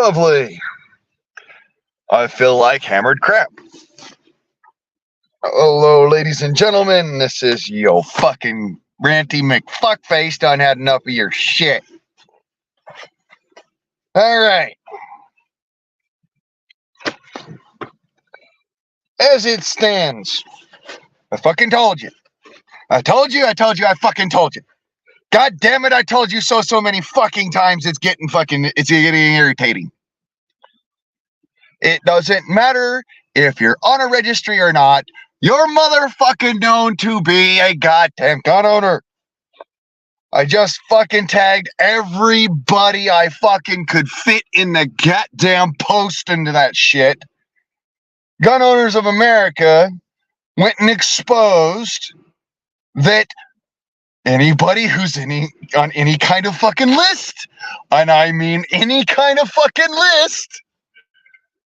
Lovely. I feel like hammered crap. Hello, ladies and gentlemen. This is yo fucking ranty McFuckface. Done had enough of your shit. Alright. As it stands, I fucking told you. I fucking told you. God damn it, I told you so many fucking times. It's getting irritating. It doesn't matter if you're on a registry or not. You're motherfucking known to be a goddamn gun owner. I just fucking tagged everybody I fucking could fit in the goddamn post into that shit. Gun Owners of America went and exposed that anybody who's on any kind of fucking list, and I mean any kind of fucking list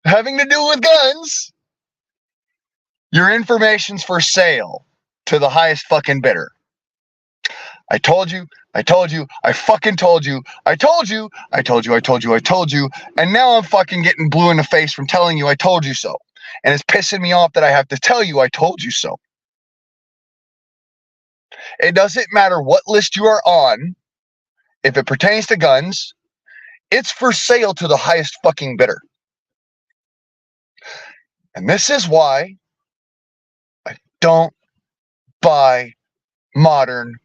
having to do with guns, your information's for sale to the highest fucking bidder. I told you, I fucking told you, I told you, and now I'm fucking getting blue in the face from telling you I told you so. And it's pissing me off that I have to tell you I told you so. It doesn't matter what list you are on. If it pertains to guns, it's for sale to the highest fucking bidder. And this is why I don't buy modern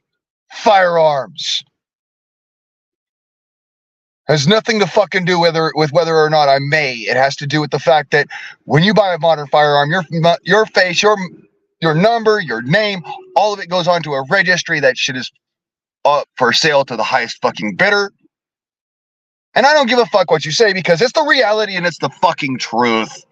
firearms. Has nothing to fucking do with whether or not I may. It has to do with the fact that when you buy a modern firearm, your face, your number, your name, all of it goes onto a registry. That shit is up for sale to the highest fucking bidder. And I don't give a fuck what you say because it's the reality and it's the fucking truth.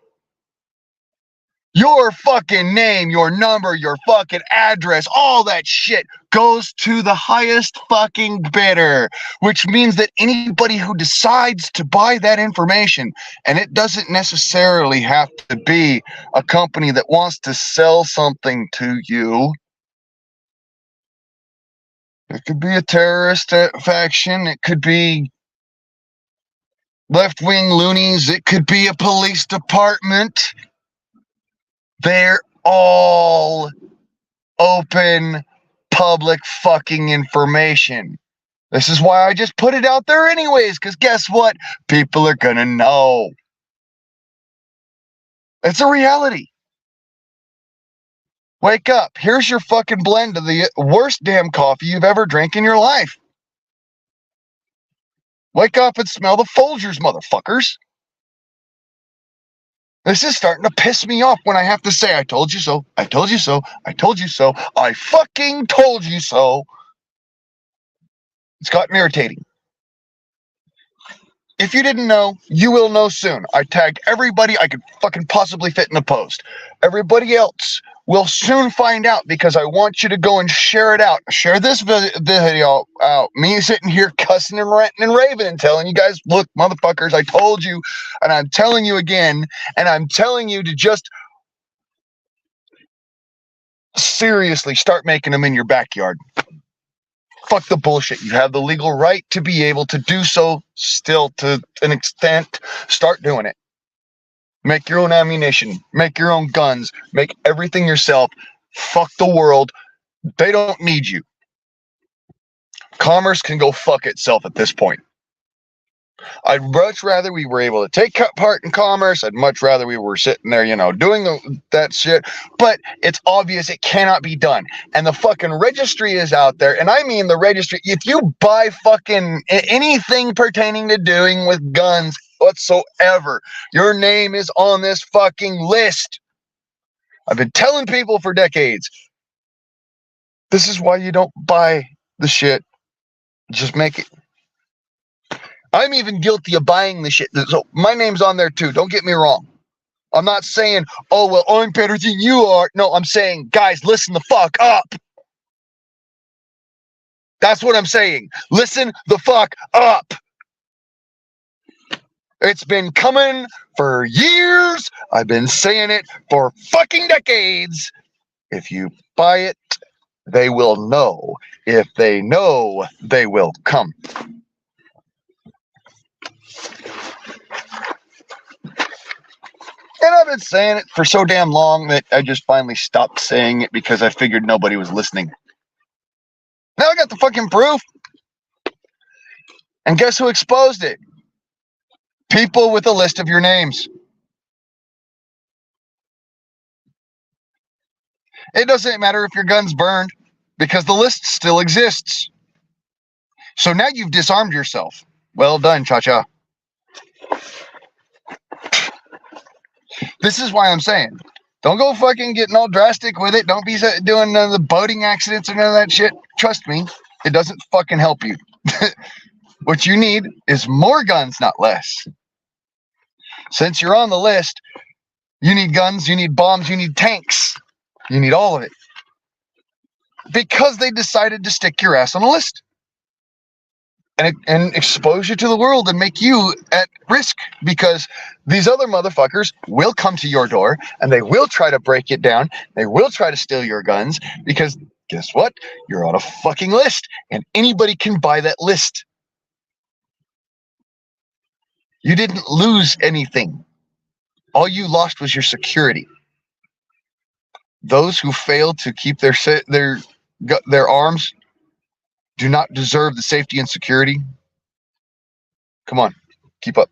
Your fucking name, your number, your fucking address, all that shit goes to the highest fucking bidder, which means that anybody who decides to buy that information, and it doesn't necessarily have to be a company that wants to sell something to you. It could be a terrorist faction. It could be left-wing loonies. It could be a police department. They're all open public fucking information. This is why I just put it out there anyways, because guess what? People are gonna know. It's a reality. Wake up. Here's your fucking blend of the worst damn coffee you've ever drank in your life. Wake up and smell the Folgers, motherfuckers. This is starting to piss me off when I have to say, I told you so, I told you so, I told you so, I fucking told you so. It's gotten irritating. If you didn't know, you will know soon. I tagged everybody I could fucking possibly fit in a post. Everybody else will soon find out because I want you to go and share it out. Share this video out. Me sitting here cussing and ranting and raving and telling you guys, look, motherfuckers, I told you, and I'm telling you again, and I'm telling you to just seriously start making them in your backyard. Fuck the bullshit. You have the legal right to be able to do so still to an extent. Start doing it. Make your own ammunition. Make your own guns. Make everything yourself. Fuck the world. They don't need you. Commerce can go fuck itself at this point. I'd much rather we were able to take part in commerce. I'd much rather we were sitting there, doing that shit. But it's obvious it cannot be done. And the fucking registry is out there. And I mean the registry. If you buy fucking anything pertaining to doing with guns whatsoever, your name is on this fucking list. I've been telling people for decades. This is why you don't buy the shit. Just make it. I'm even guilty of buying the shit. So my name's on there too. Don't get me wrong. I'm not saying, oh, well, I'm better than you are. No, I'm saying, guys, listen the fuck up. That's what I'm saying. Listen the fuck up. It's been coming for years. I've been saying it for fucking decades. If you buy it, they will know. If they know, they will come. been saying it for so damn long that I just finally stopped saying it because I figured nobody was listening. Now I got the fucking proof. And guess who exposed it? People with a list of your names. It doesn't matter if your gun's burned because the list still exists. So now you've disarmed yourself. Well done, Cha-Cha. This is why I'm saying, don't go fucking getting all drastic with it. Don't be doing none of the boating accidents or none of that shit. Trust me, it doesn't fucking help you. What you need is more guns, not less. Since you're on the list, you need guns, you need bombs, you need tanks. You need all of it. Because they decided to stick your ass on a list. And expose you to the world and make you at risk, because these other motherfuckers will come to your door and they will try to break it down. They will try to steal your guns because guess what? You're on a fucking list and anybody can buy that list. You didn't lose anything. All you lost was your security. Those who fail to keep their arms do not deserve the safety and security. Come on, keep up.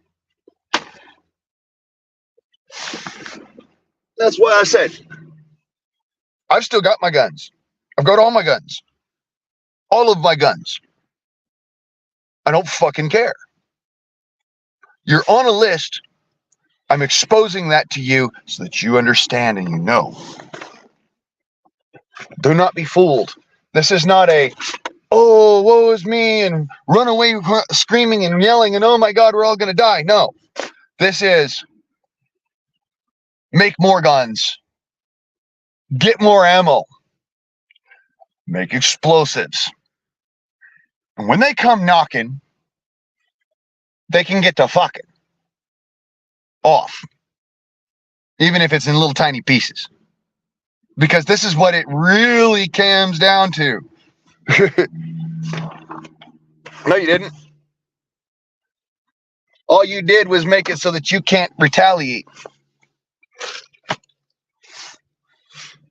That's why I said I've still got my guns. I've got all my guns. All of my guns. I don't fucking care. You're on a list. I'm exposing that to you so that you understand and you know. Do not be fooled. This is not a, oh, woe is me, and run away screaming and yelling and oh my God, we're all going to die. No. This is make more guns. Get more ammo. Make explosives. And when they come knocking, they can get to fucking off. Even if it's in little tiny pieces. Because this is what it really comes down to. No, you didn't. All you did was make it so that you can't retaliate.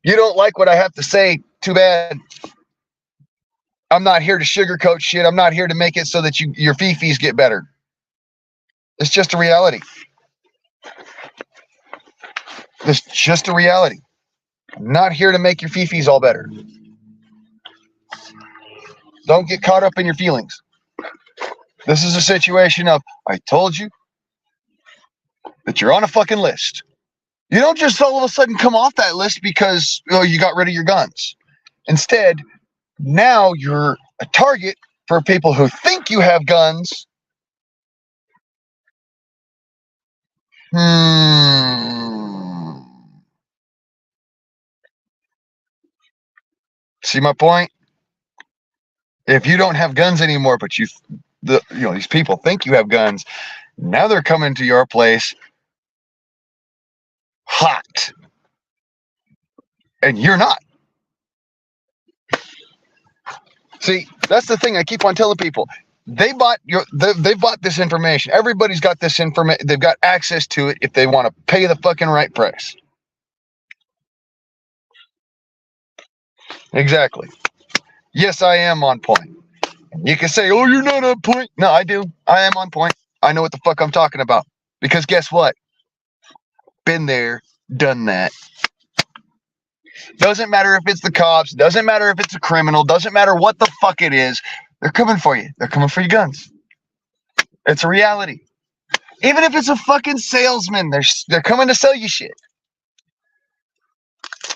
You don't like what I have to say? Too bad. I'm not here to sugarcoat shit. I'm not here to make it so that your fifis get better. It's just a reality. It's just a reality. I'm not here to make your fifis all better. Don't get caught up in your feelings. This is a situation of, I told you that you're on a fucking list. You don't just all of a sudden come off that list because you got rid of your guns. Instead, now you're a target for people who think you have guns. See my point? If you don't have guns anymore, but these people think you have guns, now they're coming to your place hot, and you're not. See, that's the thing I keep on telling people. They bought this information. Everybody's got this information. They've got access to it if they want to pay the fucking right price. Exactly. Yes, I am on point. You can say, oh, you're not on point. No, I do. I am on point. I know what the fuck I'm talking about. Because guess what? Been there, done that. Doesn't matter if it's the cops. Doesn't matter if it's a criminal. Doesn't matter what the fuck it is. They're coming for you. They're coming for your guns. It's a reality. Even if it's a fucking salesman, they're coming to sell you shit.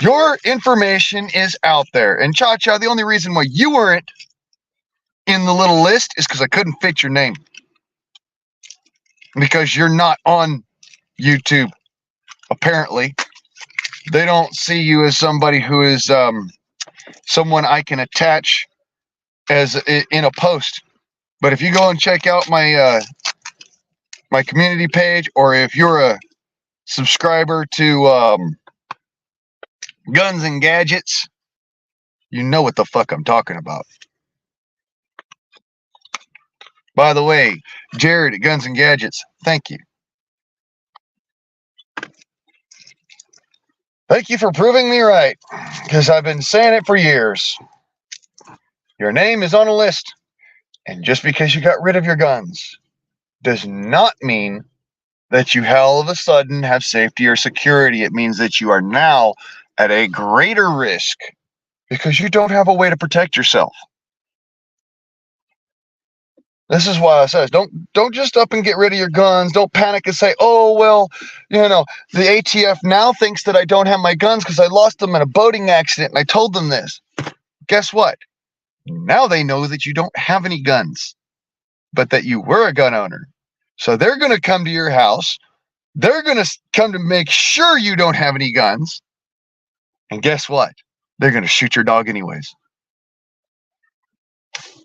Your information is out there. And Cha-Cha, the only reason why you weren't in the little list is because I couldn't fit your name. Because you're not on YouTube, apparently. They don't see you as somebody who is someone I can attach as in a post. But if you go and check out my my community page, or if you're a subscriber to Guns and Gadgets, you know what the fuck I'm talking about. By the way, Jared at Guns and Gadgets, thank you. Thank you for proving me right, because I've been saying it for years. Your name is on a list, and just because you got rid of your guns does not mean that you all of a sudden have safety or security. It means that you are now at a greater risk because you don't have a way to protect yourself. This is why I says don't just up and get rid of your guns. Don't panic and say, oh, well, the ATF now thinks that I don't have my guns because I lost them in a boating accident and I told them this. Guess what? Now they know that you don't have any guns, but that you were a gun owner. So they're going to come to your house. They're going to come to make sure you don't have any guns. And guess what? They're going to shoot your dog anyways.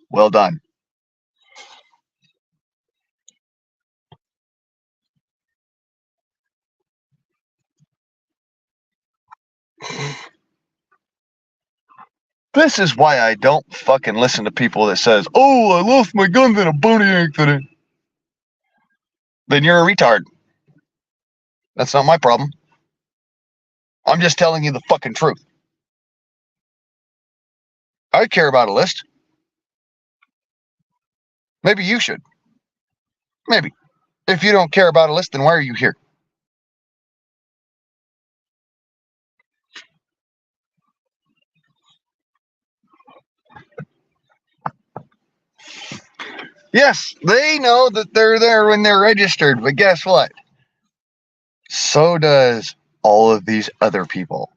Well done. This is why I don't fucking listen to people that says, oh, I lost my guns in a boating accident. Then you're a retard. That's not my problem. I'm just telling you the fucking truth. I care about a list. Maybe you should. Maybe. If you don't care about a list, then why are you here? Yes, they know that they're there when they're registered, but guess what? So does all of these other people.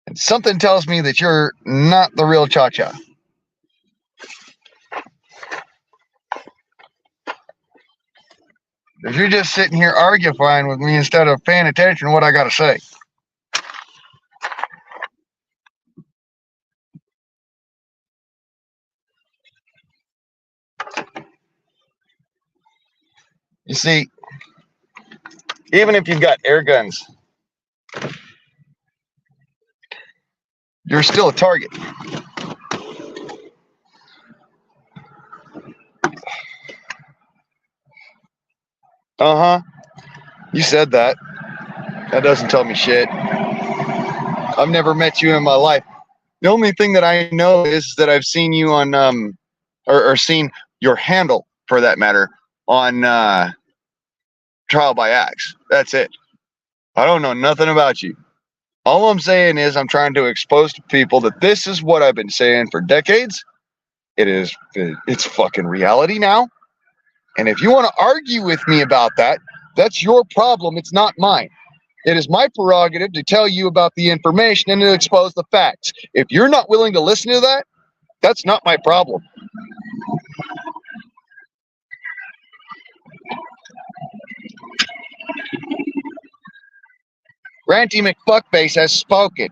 And something tells me that you're not the real cha-cha. If you're just sitting here arguing with me instead of paying attention to what I got to say. You see, even if you've got air guns, you're still a target. Uh-huh. You said that. That doesn't tell me shit. I've never met you in my life. The only thing that I know is that I've seen you on, or seen your handle, for that matter, on Trial by Axe. That's it. I don't know nothing about you. All I'm saying is I'm trying to expose to people that this is what I've been saying for decades. It's fucking reality now. And if you want to argue with me about that, that's your problem. It's not mine. It is my prerogative to tell you about the information and to expose the facts. If you're not willing to listen to that, that's not my problem. Ranty McFuckface has spoken.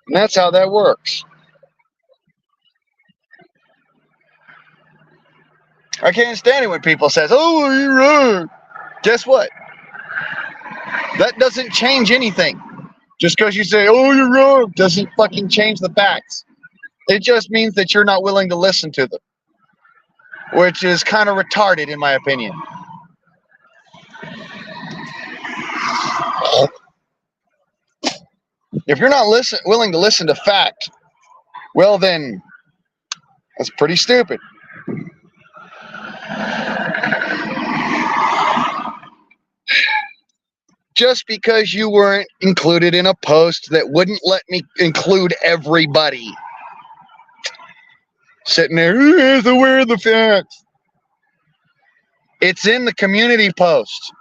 And that's how that works. I can't stand it when people says, oh, you're wrong. Guess what? That doesn't change anything. Just because you say, oh, you're wrong, doesn't fucking change the facts. It just means that you're not willing to listen to them, which is kind of retarded in my opinion. If you're not willing to listen to fact, well then, that's pretty stupid. Just because you weren't included in a post that wouldn't let me include everybody. Sitting there, where are the facts? It's in the community post.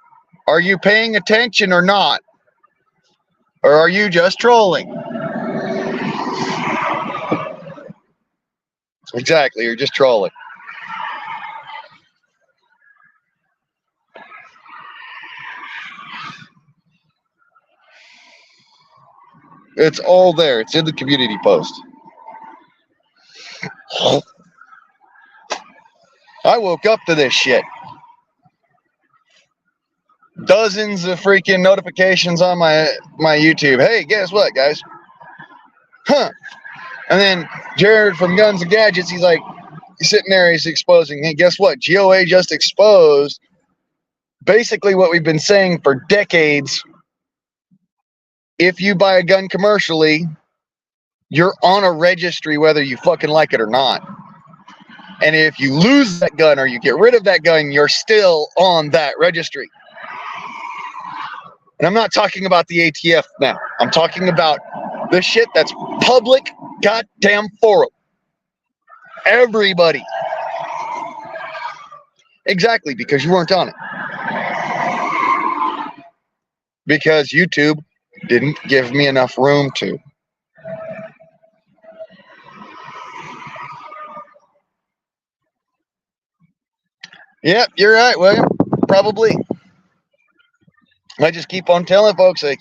Are you paying attention or not? Or are you just trolling? Exactly, you're just trolling. It's all there. It's in the community post. I woke up to this shit. Dozens of freaking notifications on my YouTube. Hey, guess what, guys? Huh. And then Jared from Guns and Gadgets, he's like, sitting there, he's exposing. Hey, guess what? GOA just exposed basically what we've been saying for decades. If you buy a gun commercially, you're on a registry whether you fucking like it or not. And if you lose that gun or you get rid of that gun, you're still on that registry. And I'm not talking about the ATF now. I'm talking about the shit that's public goddamn forum. Everybody. Exactly, because you weren't on it. Because YouTube didn't give me enough room to. Yep, you're right, William. Probably. I just keep on telling folks, like,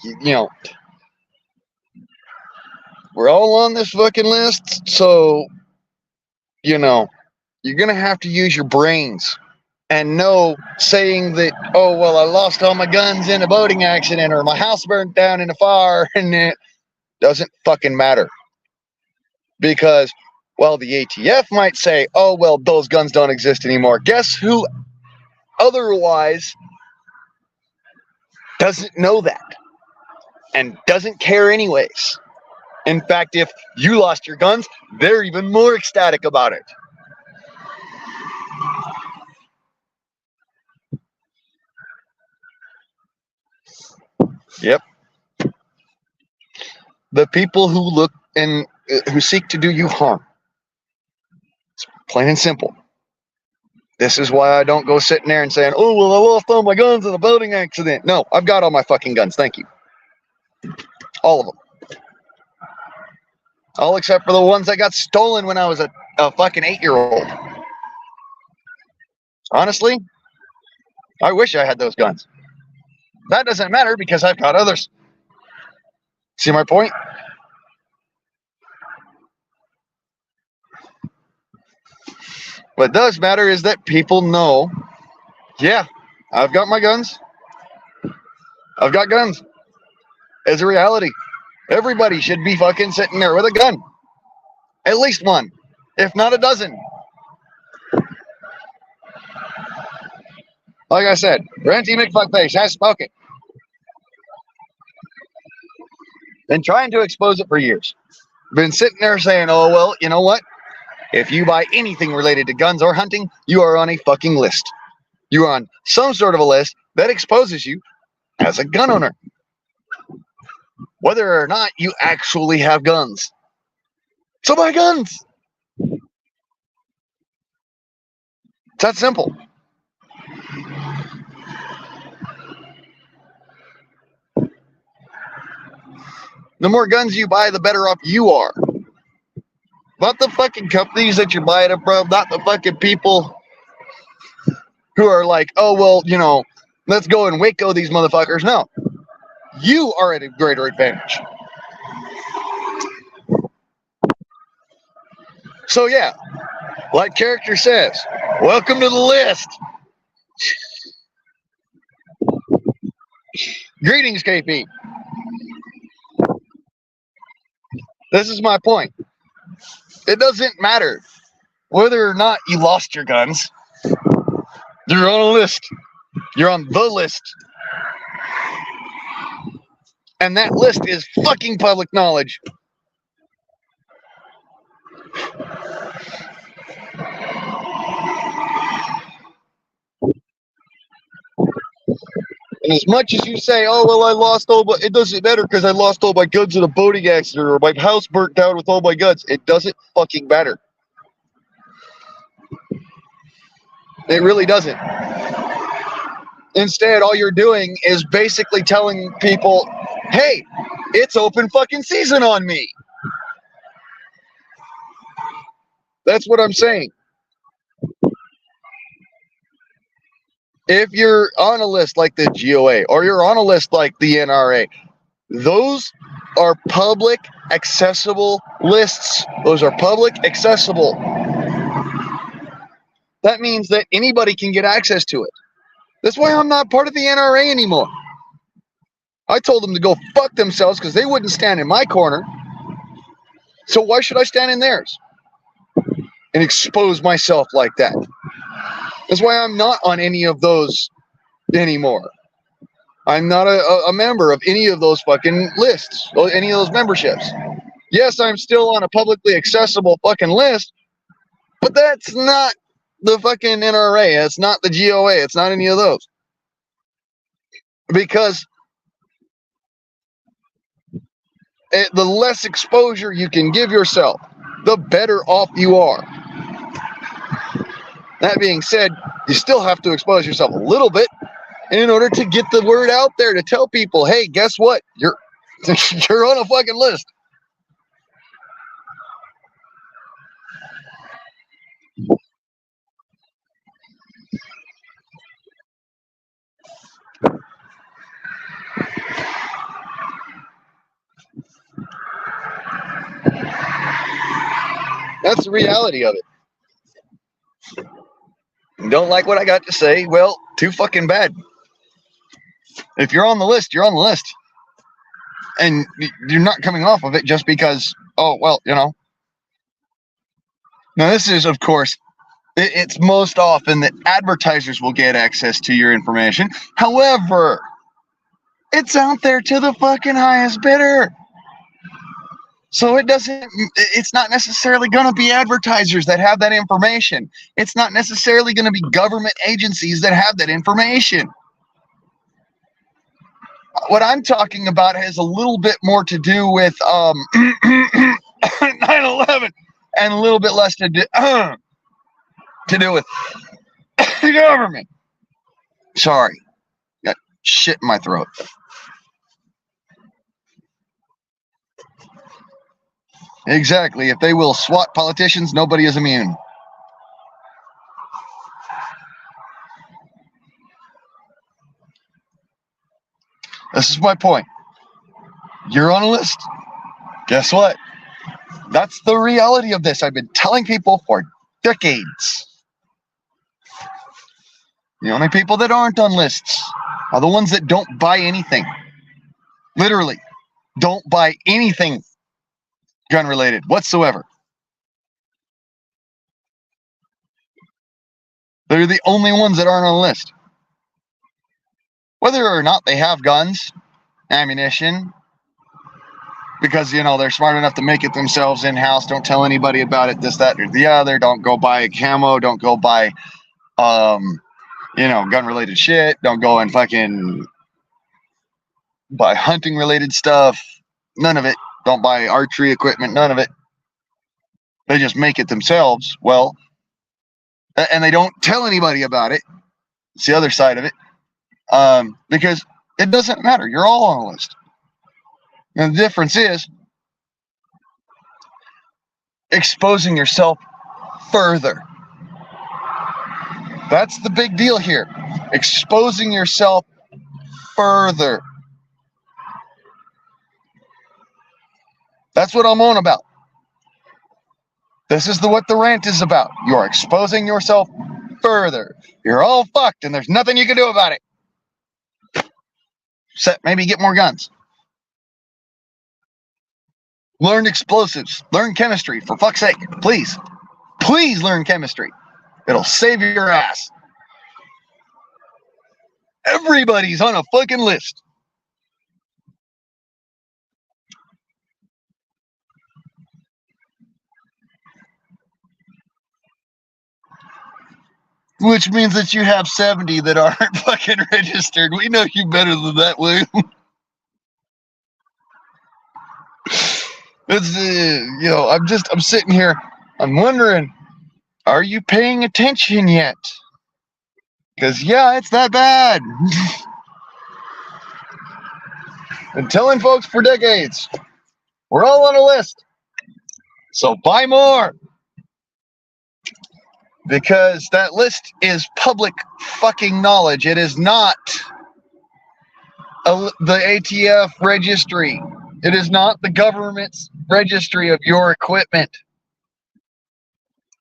we're all on this fucking list, so, you're going to have to use your brains. And no saying that, oh, well, I lost all my guns in a boating accident or my house burned down in a fire, and it doesn't fucking matter. Because while the ATF might say, oh, well, those guns don't exist anymore, guess who otherwise doesn't know that and doesn't care anyways? In fact, if you lost your guns, they're even more ecstatic about it. Yep. The people who look and who seek to do you harm. It's plain and simple. This is why I don't go sitting there and saying, oh, well, I lost all my guns in a boating accident. No, I've got all my fucking guns. Thank you. All of them. All except for the ones that got stolen when I was a fucking 8-year-old. Honestly, I wish I had those guns. That doesn't matter because I've got others. See my point? What does matter is that people know, yeah, I've got my guns. I've got guns. It's a reality. Everybody should be fucking sitting there with a gun. At least one, if not a dozen. Like I said, Ranty McFuckface has spoken. Been trying to expose it for years. Been sitting there saying, oh, well, you know what? If you buy anything related to guns or hunting, you are on a fucking list. You are on some sort of a list that exposes you as a gun owner. Whether or not you actually have guns. So buy guns. It's that simple. The more guns you buy, the better off you are. Not the fucking companies that you're buying it from, not the fucking people who are like, oh, well, let's go and Waco these motherfuckers. No. You are at a greater advantage. So, yeah, like character says, welcome to the list. Greetings, KP. This is my point. It doesn't matter whether or not you lost your guns. You're on a list. You're on the list. And that list is fucking public knowledge. And as much as you say, oh, well, I lost all my, it doesn't matter because I lost all my guns in a boating accident or my house burnt down with all my guns. It doesn't fucking matter. It really doesn't. Instead, all you're doing is basically telling people, hey, it's open fucking season on me. That's what I'm saying. If you're on a list like the GOA or you're on a list like the NRA, those are public accessible lists. Those are public accessible. That means that anybody can get access to it. That's why I'm not part of the NRA anymore. I told them to go fuck themselves because they wouldn't stand in my corner. So why should I stand in theirs? and expose myself like that. That's why I'm not on any of those anymore. I'm not a member of any of those fucking lists, or any of those memberships. Yes, I'm still on a publicly accessible fucking list, but that's not the fucking NRA. It's not the GOA. It's not any of those. Because the less exposure you can give yourself, the better off you are. That being said, you still have to expose yourself a little bit in order to get the word out there, to tell people, hey, guess what? You're you're on a fucking list. That's the reality of it. Don't like what I got to say? Well, too fucking bad. If you're on the list, you're on the list. And you're not coming off of it just because, oh, well, you know. Now, this is, of course, it's most often that advertisers will get access to your information. However, it's out there to the fucking highest bidder. So it's not necessarily going to be advertisers that have that information. It's not necessarily going to be government agencies that have that information. What I'm talking about has a little bit more to do with 9/11 and a little bit less to do with the government. Sorry, got shit in my throat. Exactly. If they will swat politicians, nobody is immune. This is my point. You're on a list. Guess what? That's the reality of this. I've been telling people for decades. The only people that aren't on lists are the ones that don't buy anything. Literally, don't buy anything gun related whatsoever. They're the only ones that aren't on the list. Whether or not they have guns, ammunition, because, you know, they're smart enough to make it themselves in-house, don't tell anybody about it, this, that, or the other, don't go buy camo, don't go buy, gun-related shit, don't go and fucking buy hunting-related stuff, none of it. Don't buy archery equipment, none of it. They just make it themselves. Well, and they don't tell anybody about it. It's the other side of it. Because it doesn't matter. You're all on a list. And the difference is exposing yourself further. That's the big deal here. Exposing yourself further. That's what I'm on about. This is what the rant is about. You're exposing yourself further. You're all fucked and there's nothing you can do about it. Except maybe get more guns. Learn explosives. Learn chemistry, for fuck's sake. Please. Please learn chemistry. It'll save your ass. Everybody's on a fucking list. Which means that you have 70 that aren't fucking registered. We know you better than that, William. It's, I'm sitting here. I'm wondering, are you paying attention yet? Because, yeah, it's that bad. Been telling folks for decades. We're all on a list. So buy more. Because that list is public fucking knowledge. It is not the ATF registry. It is not the government's registry of your equipment.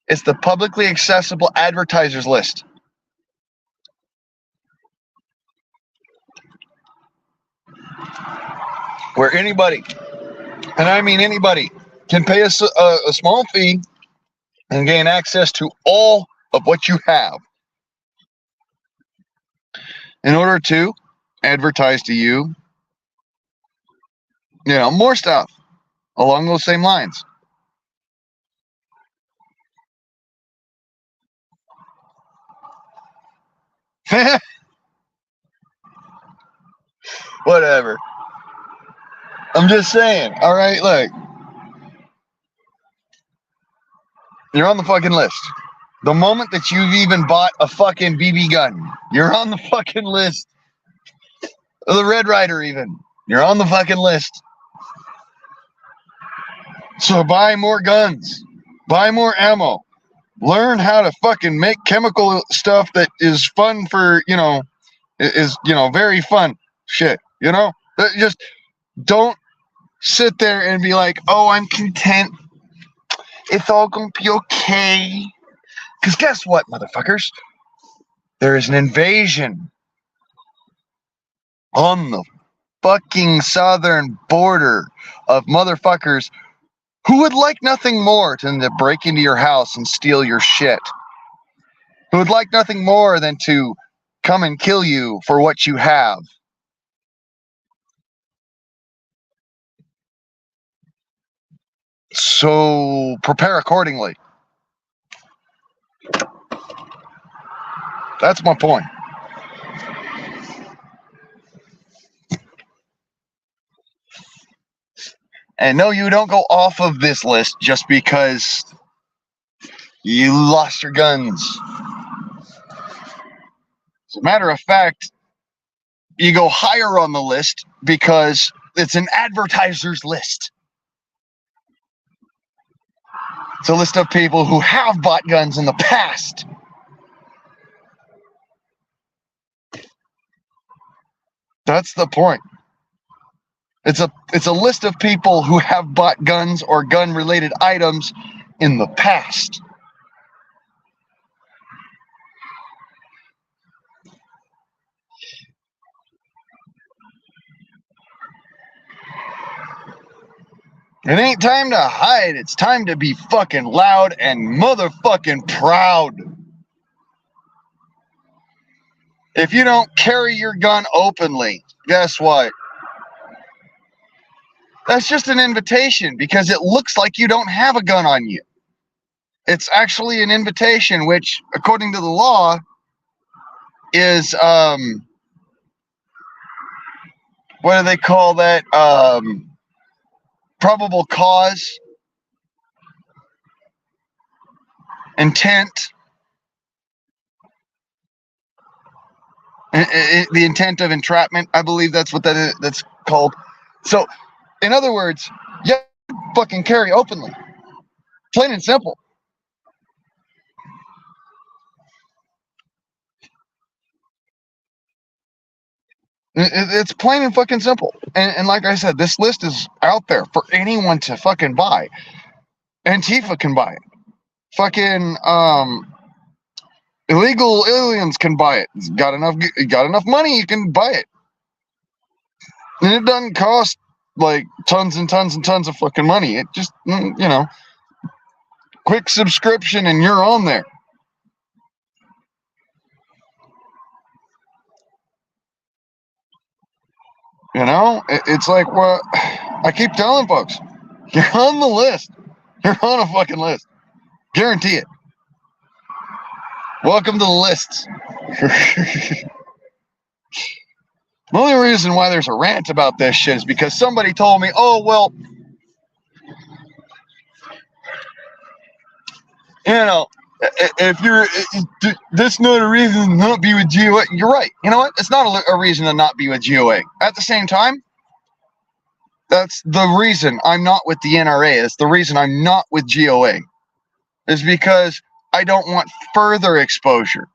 It's the publicly accessible advertisers list. Where anybody, and I mean anybody, can pay a small fee and gain access to all of what you have in order to advertise to you, more stuff along those same lines. Whatever. I'm just saying. All right, look. You're on the fucking list. The moment that you've even bought a fucking BB gun, you're on the fucking list. The Red Ryder even. You're on the fucking list. So buy more guns. Buy more ammo. Learn how to fucking make chemical stuff that is fun for, very fun shit, Just don't sit there and be like, oh, I'm content. It's all gonna be okay. Because guess what, motherfuckers? There is an invasion on the fucking southern border of motherfuckers who would like nothing more than to break into your house and steal your shit. Who would like nothing more than to come and kill you for what you have. So prepare accordingly. That's my point. And no, you don't go off of this list just because you lost your guns. As a matter of fact, you go higher on the list because it's an advertiser's list. It's a list of people who have bought guns in the past. That's the point. It's a list of people who have bought guns or gun-related items in the past. It ain't time to hide. It's time to be fucking loud and motherfucking proud. If you don't carry your gun openly, guess what? That's just an invitation because it looks like you don't have a gun on you. It's actually an invitation, which, according to the law, is, what do they call that? Probable cause, intent, the intent of entrapment. I believe that's what that's called. So, in other words, you fucking carry openly, plain and simple. It's plain and fucking simple. And like I said, this list is out there for anyone to fucking buy. Antifa can buy it. Fucking illegal aliens can buy it. Got enough money, you can buy it. And it doesn't cost like tons and tons and tons of fucking money. It just, quick subscription and you're on there. It's like what I keep telling folks. You're on the list. You're on a fucking list. Guarantee it. Welcome to the list. The only reason why there's a rant about this shit is because somebody told me, oh, well, if you're, that's not a reason to not be with GOA. You're right. You know what? It's not a reason to not be with GOA. At the same time, that's the reason I'm not with the NRA. It's the reason I'm not with GOA. Is because I don't want further exposure.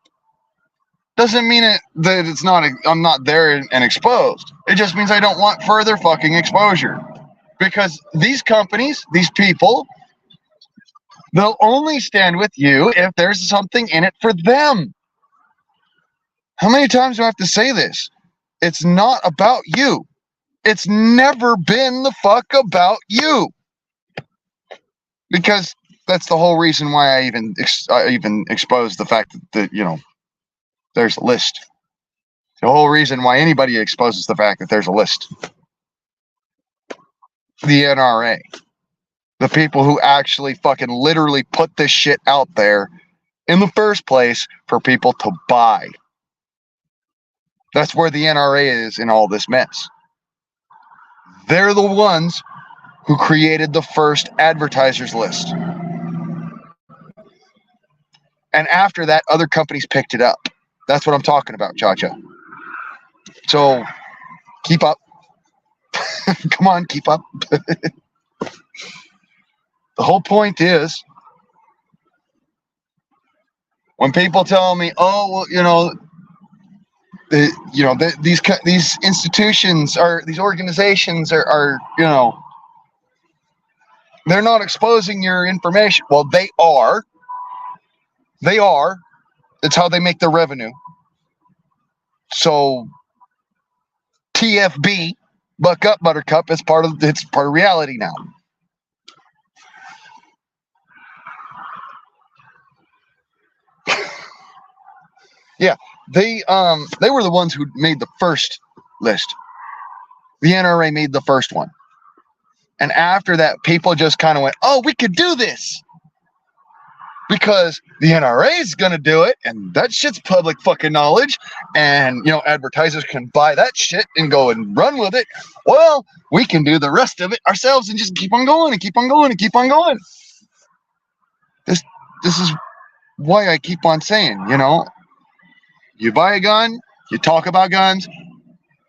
Doesn't mean that it's not. I'm not there and exposed. It just means I don't want further fucking exposure. Because these companies, these people, they'll only stand with you if there's something in it for them. How many times do I have to say this? It's not about you. It's never been the fuck about you. Because That's the whole reason why I even exposed the fact that there's a list. The whole reason why anybody exposes the fact that there's a list. The NRA. The people who actually fucking literally put this shit out there in the first place for people to buy. That's where the NRA is in all this mess. They're the ones who created the first advertisers list. And after that, other companies picked it up. That's what I'm talking about, Cha-Cha. So, keep up. Come on, keep up. The whole point is, when people tell me, "Oh, well, these institutions or these organizations are they're not exposing your information." Well, they are. They are. It's how they make their revenue. So, TFB, buck up, Buttercup. It's part of reality now. Yeah, they were the ones who made the first list. The NRA made the first one. And after that, people just kind of went, "Oh, we could do this." Because the NRA is going to do it, and that shit's public fucking knowledge, and, advertisers can buy that shit and go and run with it. Well, we can do the rest of it ourselves and just keep on going and keep on going and keep on going. This is why I keep on saying, you buy a gun, you talk about guns.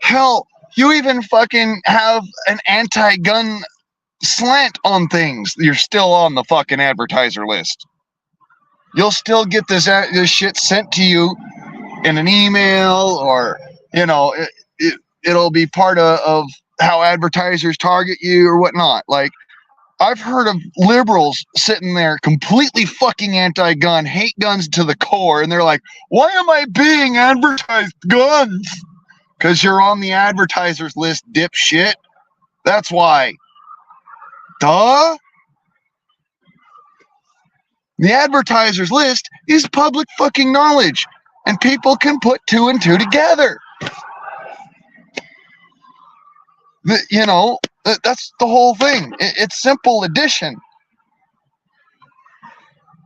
Hell, you even fucking have an anti-gun slant on things. You're still on the fucking advertiser list. You'll still get this shit sent to you in an email, or it'll be part of how advertisers target you or whatnot. Like, I've heard of liberals sitting there completely fucking anti-gun, hate guns to the core, and they're like, "Why am I being advertised guns?" Because you're on the advertisers list, dipshit. That's why. Duh. The advertisers list is public fucking knowledge, and people can put two and two together. That's the whole thing. It's simple addition.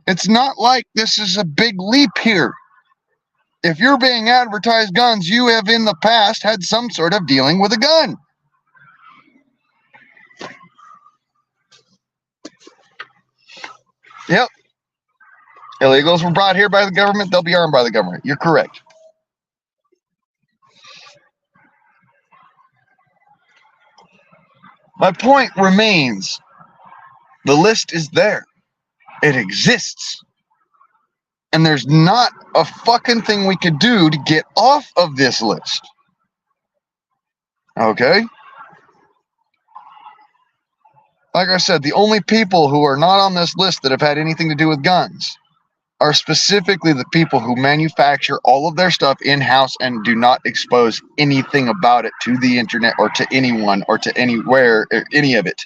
It's not like this is a big leap here. If you're being advertised guns, you have in the past had some sort of dealing with a gun. Yep. Illegals were brought here by the government. They'll be armed by the government. You're correct. My point remains. The list is there. It exists. And there's not a fucking thing we could do to get off of this list. Okay? Like I said, the only people who are not on this list that have had anything to do with guns are specifically the people who manufacture all of their stuff in-house and do not expose anything about it to the internet or to anyone or to anywhere, or any of it.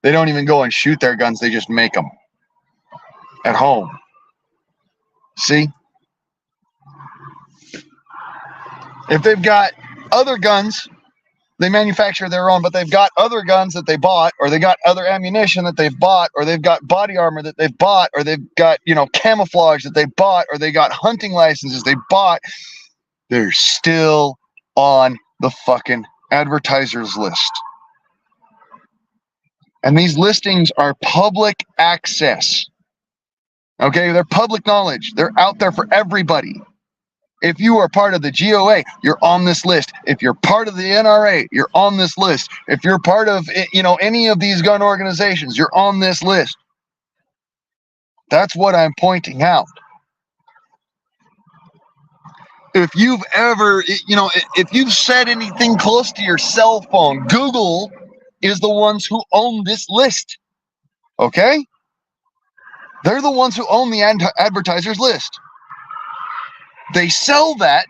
They don't even go and shoot their guns. They just make them at home. See? If they've got other guns, they manufacture their own, but they've got other guns that they bought, or they got other ammunition that they've bought, or they've got body armor that they've bought, or they've got, camouflage that they bought, or they got hunting licenses they bought. They're still on the fucking advertisers list. And these listings are public access. Okay, they're public knowledge. They're out there for everybody. If you are part of the GOA, you're on this list. If you're part of the NRA, you're on this list. If you're part of, any of these gun organizations, you're on this list. That's what I'm pointing out. If you've ever, if you've said anything close to your cell phone, Google is the ones who own this list. Okay? They're the ones who own the advertisers list. They sell that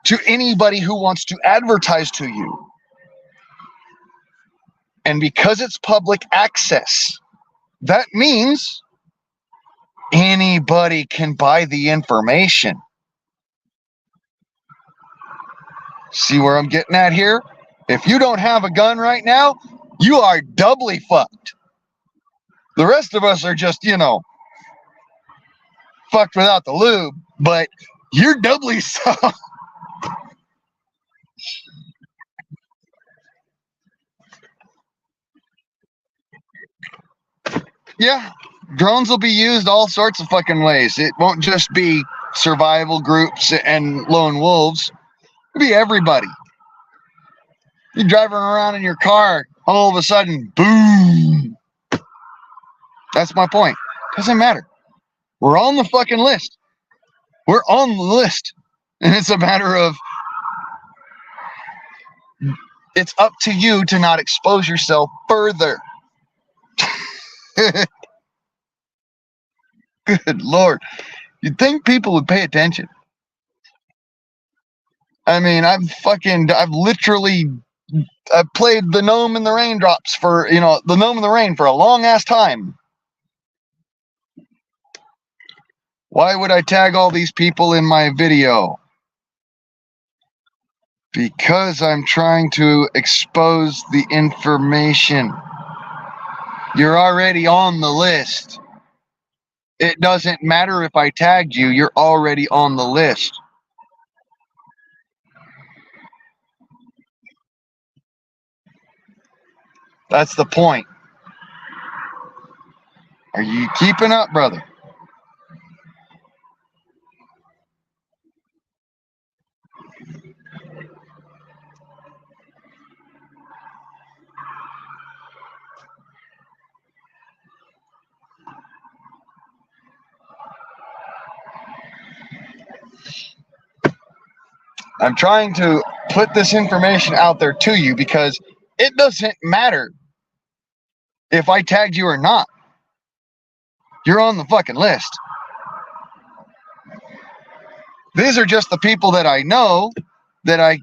to anybody who wants to advertise to you. And because it's public access, that means Anybody can buy the information. See where I'm getting at here? If you don't have a gun right now, you are doubly fucked. The rest of us are just, fucked without the lube, but you're doubly so. Yeah, drones will be used all sorts of fucking ways. It won't just be survival groups and lone wolves. It'll be everybody. You're driving around in your car, all of a sudden, boom. That's my point. Doesn't matter. We're on the fucking list. We're on the list. And it's a matter of, it's up to you to not expose yourself further. Good Lord. You'd think people would pay attention. I mean, I've played the gnome in the raindrops for, the gnome in the rain for a long ass time. Why would I tag all these people in my video? Because I'm trying to expose the information. You're already on the list. It doesn't matter if I tagged you, you're already on the list. That's the point. Are you keeping up, brother? I'm trying to put this information out there to you because it doesn't matter if I tagged you or not. You're on the fucking list. These are just the people that I know that I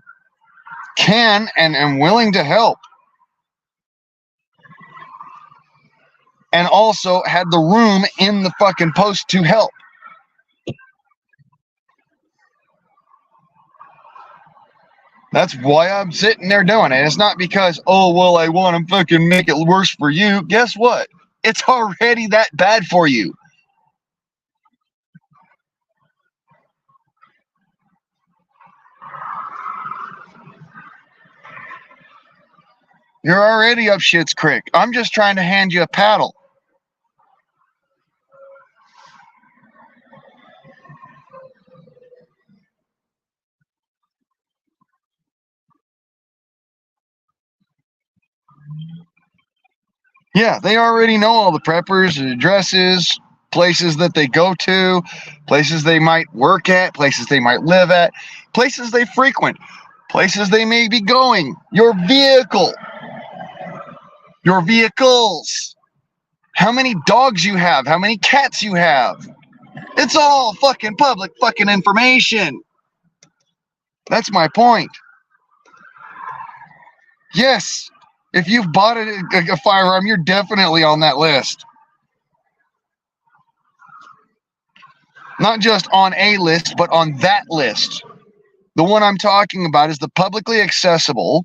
can and am willing to help. And also had the room in the fucking post to help. That's why I'm sitting there doing it. It's not because, oh, well, I want to fucking make it worse for you. Guess what? It's already that bad for you. You're already up shit's creek. I'm just trying to hand you a paddle. Yeah, they already know all the preppers, addresses, places that they go to, places they might work at, places they might live at, places they frequent, places they may be going, your vehicle, your vehicles, how many dogs you have, how many cats you have. It's all fucking public fucking information. That's my point. Yes, if you've bought a firearm, you're definitely on that list. Not just on a list, but on that list. The one I'm talking about is the publicly accessible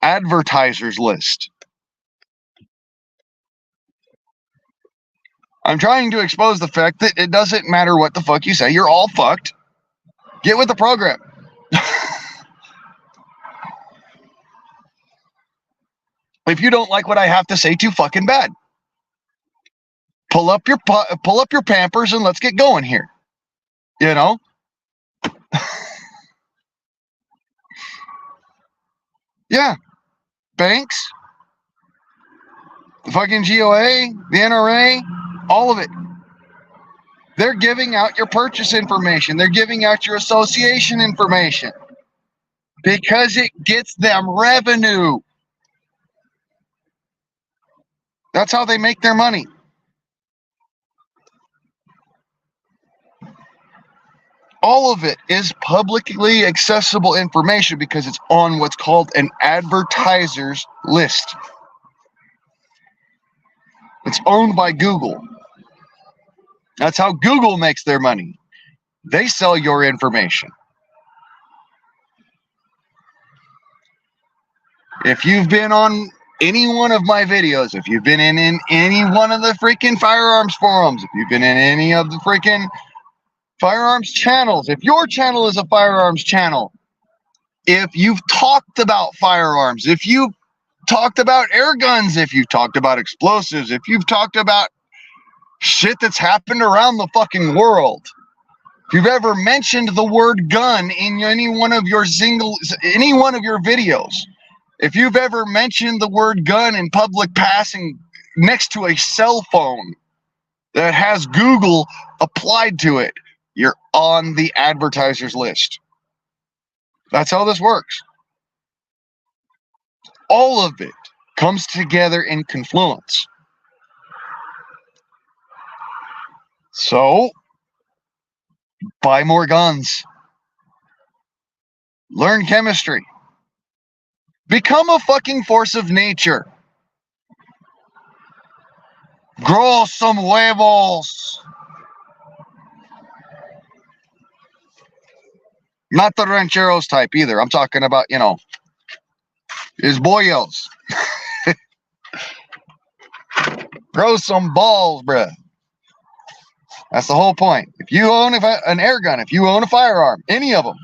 advertisers list. I'm trying to expose the fact that it doesn't matter what the fuck you say. You're all fucked. Get with the program. If you don't like what I have to say, too fucking bad. Pull up your Pampers and let's get going here. You know? Yeah. Banks, the fucking GOA, the NRA, all of it. They're giving out your purchase information. They're giving out your association information because it gets them revenue. That's how they make their money. All of it is publicly accessible information because it's on what's called an advertiser's list. It's owned by Google. That's how Google makes their money. They sell your information. If you've been on any one of my videos, if you've been in any one of the freaking firearms forums, if you've been in any of the freaking firearms channels, if your channel is a firearms channel, if you've talked about firearms, if you've talked about air guns, if you've talked about explosives, if you've talked about shit that's happened around the fucking world, if you've ever mentioned the word gun in any one of your videos, if you've ever mentioned the word gun in public passing next to a cell phone that has Google applied to it, you're on the advertiser's list. That's how this works. All of it comes together in confluence. So, buy more guns. Learn chemistry. Become a fucking force of nature. Grow some huevos. Not the rancheros type either. I'm talking about, his boyos. Grow some balls, bruh. That's the whole point. If you own an air gun, if you own a firearm, any of them,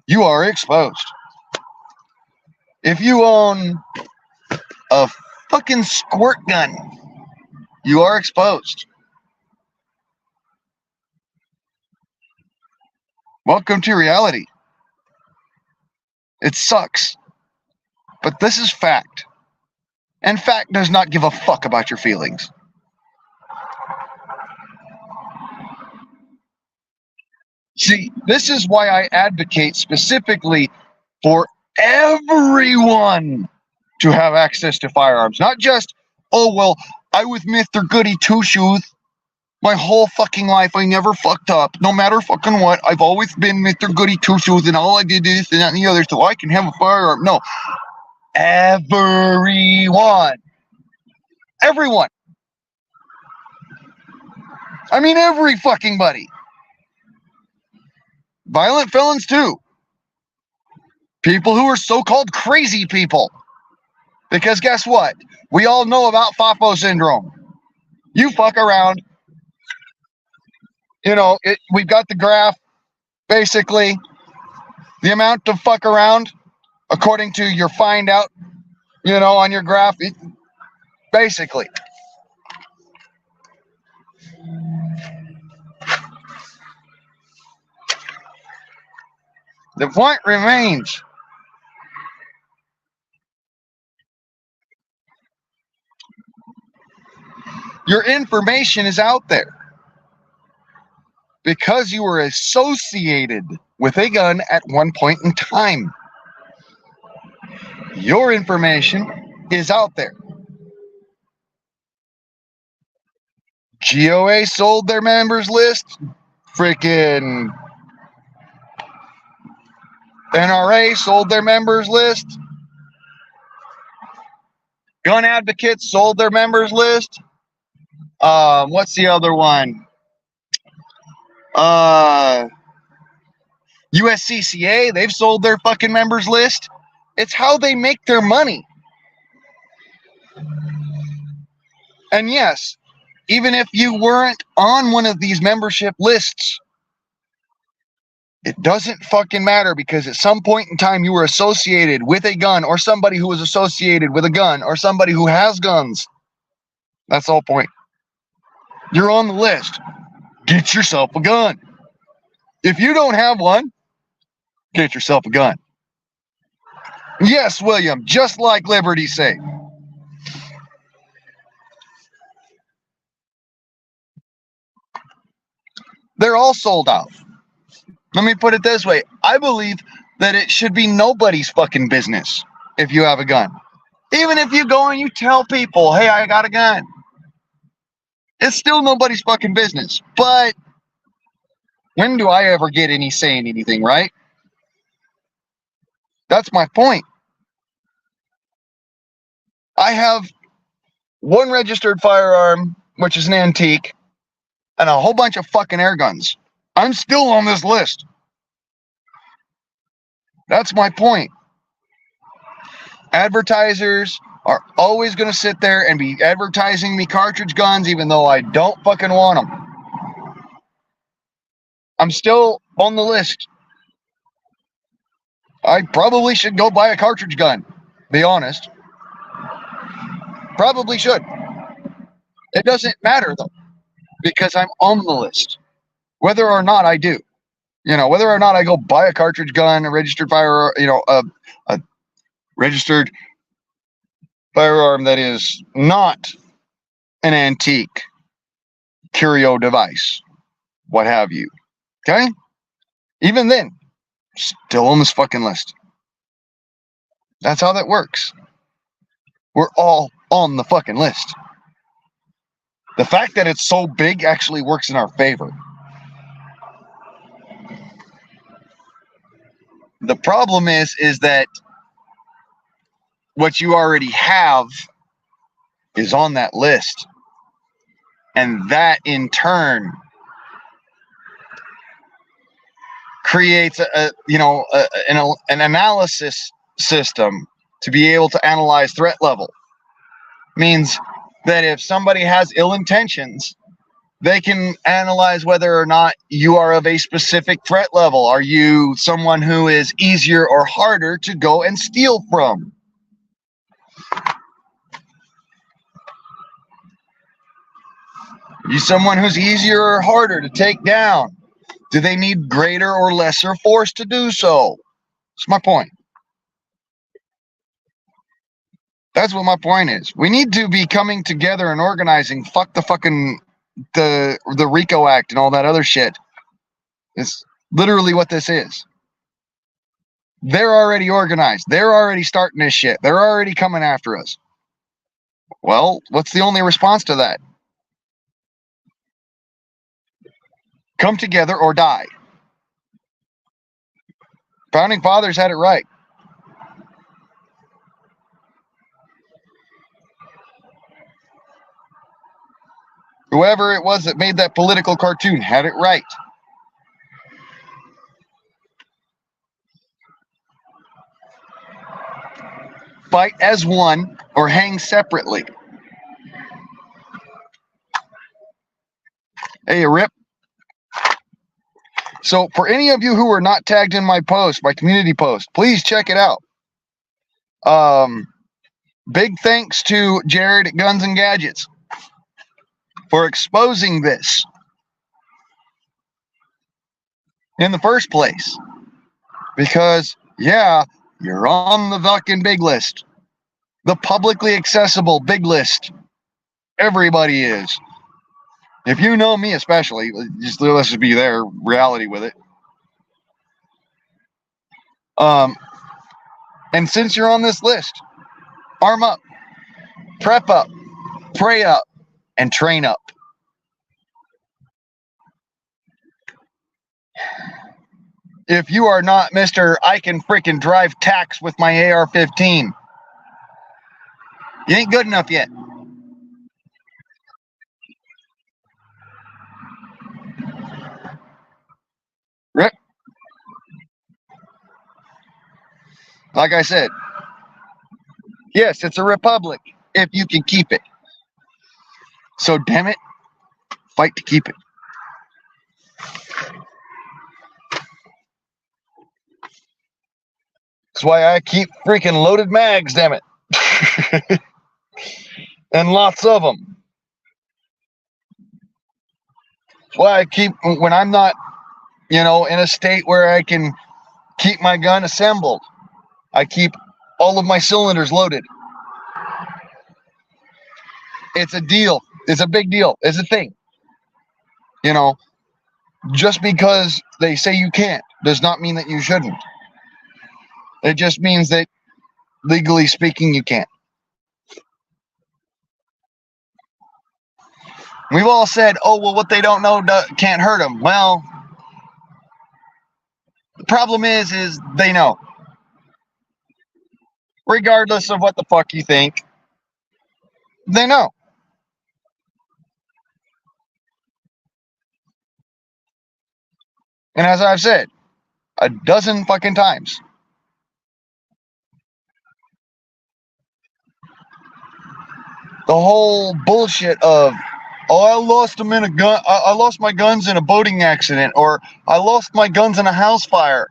you are exposed. If you own a fucking squirt gun, you are exposed. Welcome to reality. It sucks, but this is fact. And fact does not give a fuck about your feelings. See, this is why I advocate specifically for everyone to have access to firearms. Not just, oh, well, I was Mr. Goody Two-Shoes my whole fucking life. I never fucked up. No matter fucking what, I've always been Mr. Goody Two-Shoes and all I did is this and that and the other so I can have a firearm. No. Everyone. Everyone. I mean, every fucking buddy. Violent felons too. People who are so-called crazy people. Because guess what? We all know about FOPO syndrome. You fuck around. We've got the graph. Basically, the amount of fuck around, according to your find out, on your graph, basically. The point remains. Your information is out there because you were associated with a gun at one point in time. Your information is out there. GOA sold their members list. Freaking NRA sold their members list. Gun Advocates sold their members list. What's the other one? USCCA, they've sold their fucking members list. It's how they make their money. And yes, even if you weren't on one of these membership lists, it doesn't fucking matter because at some point in time you were associated with a gun or somebody who was associated with a gun or somebody who has guns. That's the whole point. You're on the list. Get yourself a gun. If you don't have one, get yourself a gun. Yes, William, just like Liberty's sake. They're all sold out. Let me put it this way. I believe that it should be nobody's fucking business if you have a gun. Even if you go and you tell people, hey, I got a gun. It's still nobody's fucking business. But when do I ever get any say in anything, right? That's my point. I have one registered firearm, which is an antique. and a whole bunch of fucking air guns. I'm still on this list. That's my point. Advertisers are always going to sit there and be advertising me cartridge guns even though I don't fucking want them. I'm still on the list. I probably should go buy a cartridge gun, be honest. Probably should. It doesn't matter though, because I'm on the list. Whether or not I do. Whether or not I go buy a cartridge gun, a registered firearm, a registered firearm that is not an antique curio device, what have you. Okay? Even then, still on this fucking list. That's how that works. We're all on the fucking list. The fact that it's so big actually works in our favor. The problem is that what you already have is on that list. And that in turn creates an analysis system to be able to analyze threat level. Means that if somebody has ill intentions, they can analyze whether or not you are of a specific threat level. Are you someone who is easier or harder to go and steal from? Are you someone who's easier or harder to take down? Do they need greater or lesser force to do so? That's my point. That's what my point is. We need to be coming together and organizing. Fuck the fucking the RICO Act and all that other shit. It's literally what this is. They're already organized. They're already starting this shit. They're already coming after us. Well, what's the only response to that? Come together or die. Founding fathers had it right. Whoever it was that made that political cartoon had it right. Fight as one or hang separately. Hey, Rip. So for any of you who are not tagged in my post, my community post, please check it out. Big thanks to Jared at Guns and Gadgets for exposing this in the first place. Because, yeah, you're on the fucking big list. The publicly accessible big list. Everybody is. If you know me especially, let's just be there, reality with it. And since you're on this list, arm up, prep up, pray up, and train up. If you are not Mr. I can freaking drive tanks with my AR-15, you ain't good enough yet. Rip. Like I said, yes, it's a republic if you can keep it. So damn it, fight to keep it. That's why I keep freaking loaded mags, damn it. And lots of them. That's why I keep, when I'm not, in a state where I can keep my gun assembled, I keep all of my cylinders loaded. It's a deal. It's a big deal. It's a thing. Just because they say you can't does not mean that you shouldn't. It just means that, legally speaking, you can't. We've all said, oh, well, what they don't know can't hurt them. Well, the problem is they know. Regardless of what the fuck you think, they know. And as I've said a dozen fucking times, the whole bullshit of, oh, I lost them in a gun. I lost my guns in a boating accident, or I lost my guns in a house fire.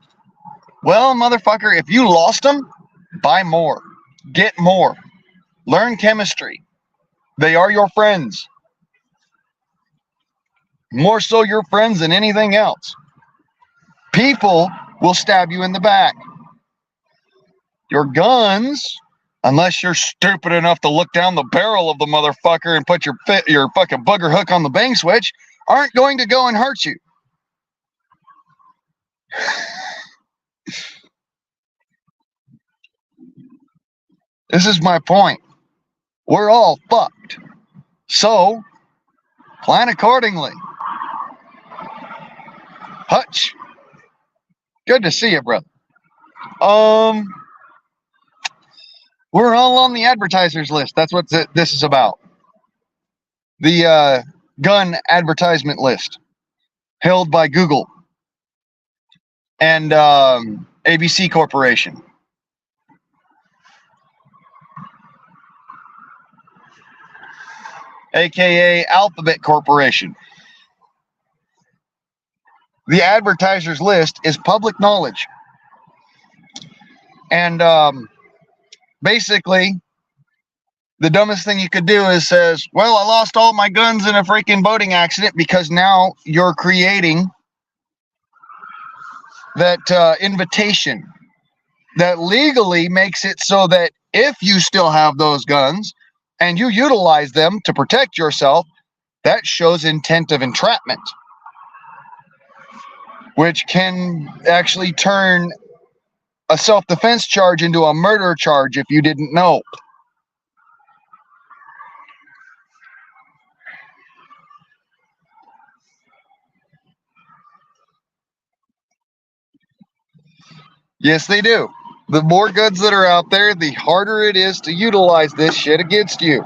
Well, motherfucker, if you lost them, buy more, get more, learn chemistry. They are your friends. More so your friends than anything else. People will stab you in the back. Your guns, unless you're stupid enough to look down the barrel of the motherfucker and put your fucking bugger hook on the bang switch, aren't going to go and hurt you. This is my point. We're all fucked. So, plan accordingly. Hutch, good to see you, brother. We're all on the advertisers list. That's what this is about. The gun advertisement list held by Google and ABC Corporation. AKA Alphabet Corporation. The advertisers list is public knowledge. And basically, the dumbest thing you could do is says, well, I lost all my guns in a freaking boating accident, because now you're creating that invitation that legally makes it so that if you still have those guns and you utilize them to protect yourself, that shows intent of entrapment, which can actually turn a self-defense charge into a murder charge if you didn't know. Yes, they do. The more guns that are out there, the harder it is to utilize this shit against you.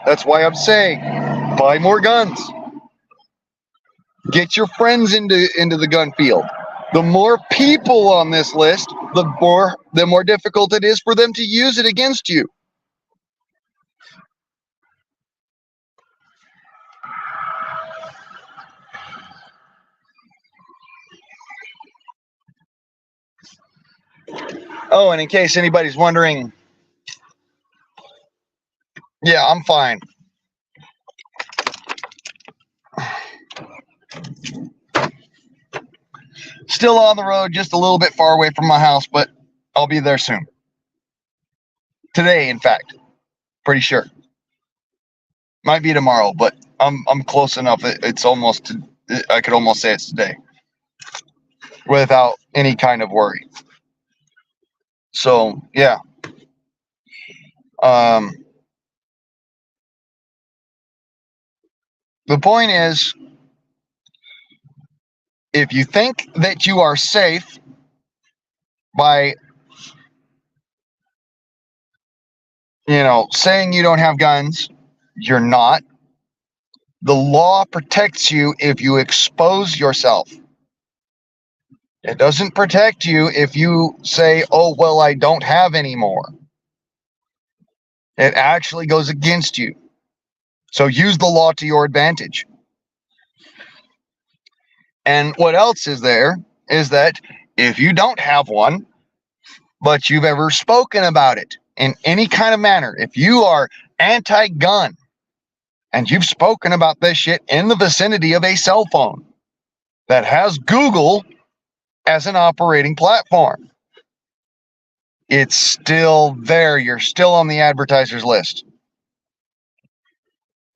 That's why I'm saying, buy more guns. Get your friends into the gun field. The more people on this list, the more difficult it is for them to use it against you. Oh, and in case anybody's wondering, yeah, I'm fine. Still on the road, just a little bit far away from my house, but I'll be there soon. Today, in fact. Pretty sure. Might be tomorrow, but I'm close enough. It's almost, I could almost say it's today, without any kind of worry. So, yeah. The point is, if you think that you are safe by, saying you don't have guns, you're not. The law protects you if you expose yourself. It doesn't protect you if you say, oh, well, I don't have any more. It actually goes against you. So use the law to your advantage. And what else is there is that if you don't have one, but you've ever spoken about it in any kind of manner, if you are anti-gun and you've spoken about this shit in the vicinity of a cell phone that has Google as an operating platform, it's still there. You're still on the advertisers list.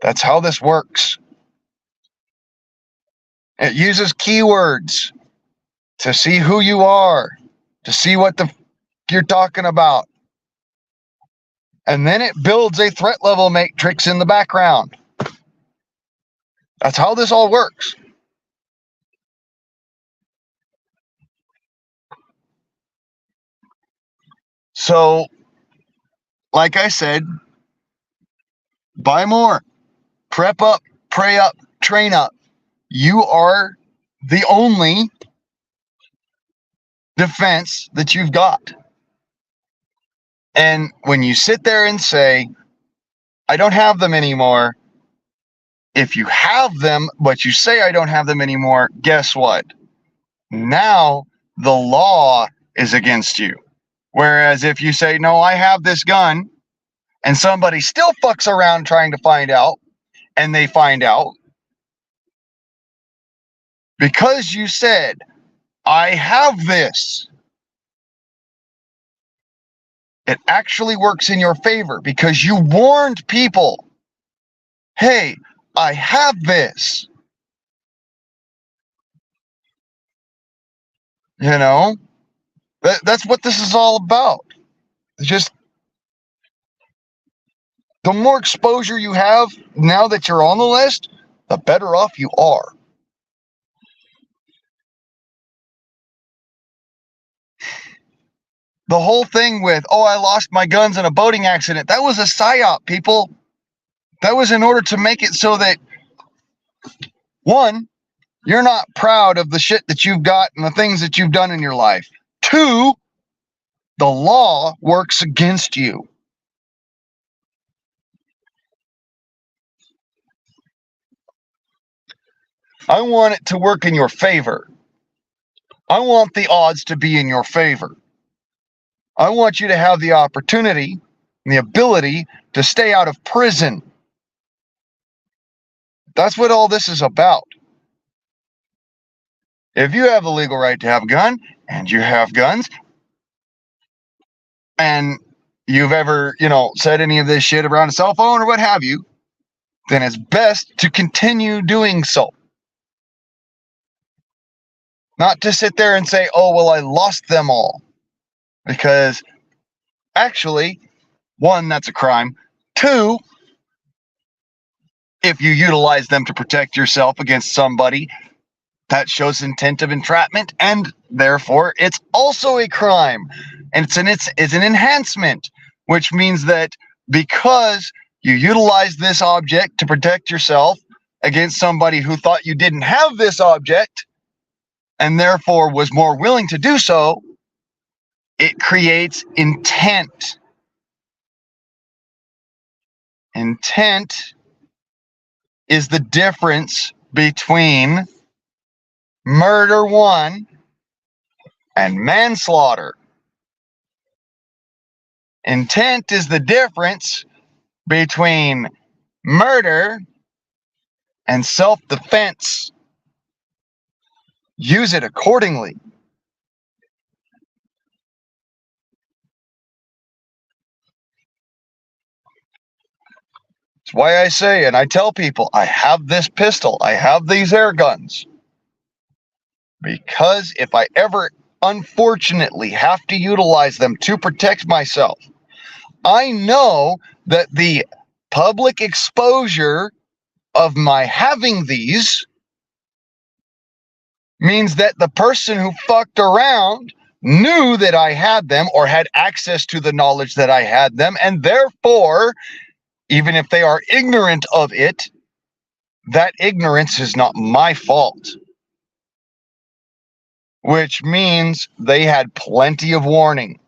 That's how this works. It uses keywords to see who you are, to see what you're talking about. And then it builds a threat level matrix in the background. That's how this all works. So, like I said, buy more, prep up, pray up, train up. You are the only defense that you've got. And when you sit there and say, I don't have them anymore, if you have them, but you say I don't have them anymore, guess what? Now the law is against you. Whereas if you say, no, I have this gun, and somebody still fucks around trying to find out, and they find out, because you said, I have this, it actually works in your favor because you warned people, hey, I have this. You know, that's what this is all about. It's just the more exposure you have now that you're on the list, the better off you are. The whole thing with, oh, I lost my guns in a boating accident, that was a psyop, people. That was in order to make it so that, one, you're not proud of the shit that you've got and the things that you've done in your life. Two, the law works against you. I want it to work in your favor. I want the odds to be in your favor. I want you to have the opportunity and the ability to stay out of prison. That's what all this is about. If you have the legal right to have a gun, and you have guns, and you've ever, said any of this shit around a cell phone or what have you, then it's best to continue doing so. Not to sit there and say, oh, well, I lost them all. Because actually, one, that's a crime. Two, if you utilize them to protect yourself against somebody, that shows intent of entrapment, and therefore it's also a crime. And it's an enhancement, which means that because you utilize this object to protect yourself against somebody who thought you didn't have this object, and therefore was more willing to do so, it creates intent. Intent is the difference between murder, one, and manslaughter. Intent is the difference between murder and self-defense. Use it accordingly. It's why I say, and I tell people, I have this pistol, I have these air guns. Because if I ever unfortunately have to utilize them to protect myself, I know that the public exposure of my having these means that the person who fucked around knew that I had them or had access to the knowledge that I had them, and therefore, even if they are ignorant of it, that ignorance is not my fault. Which means they had plenty of warning.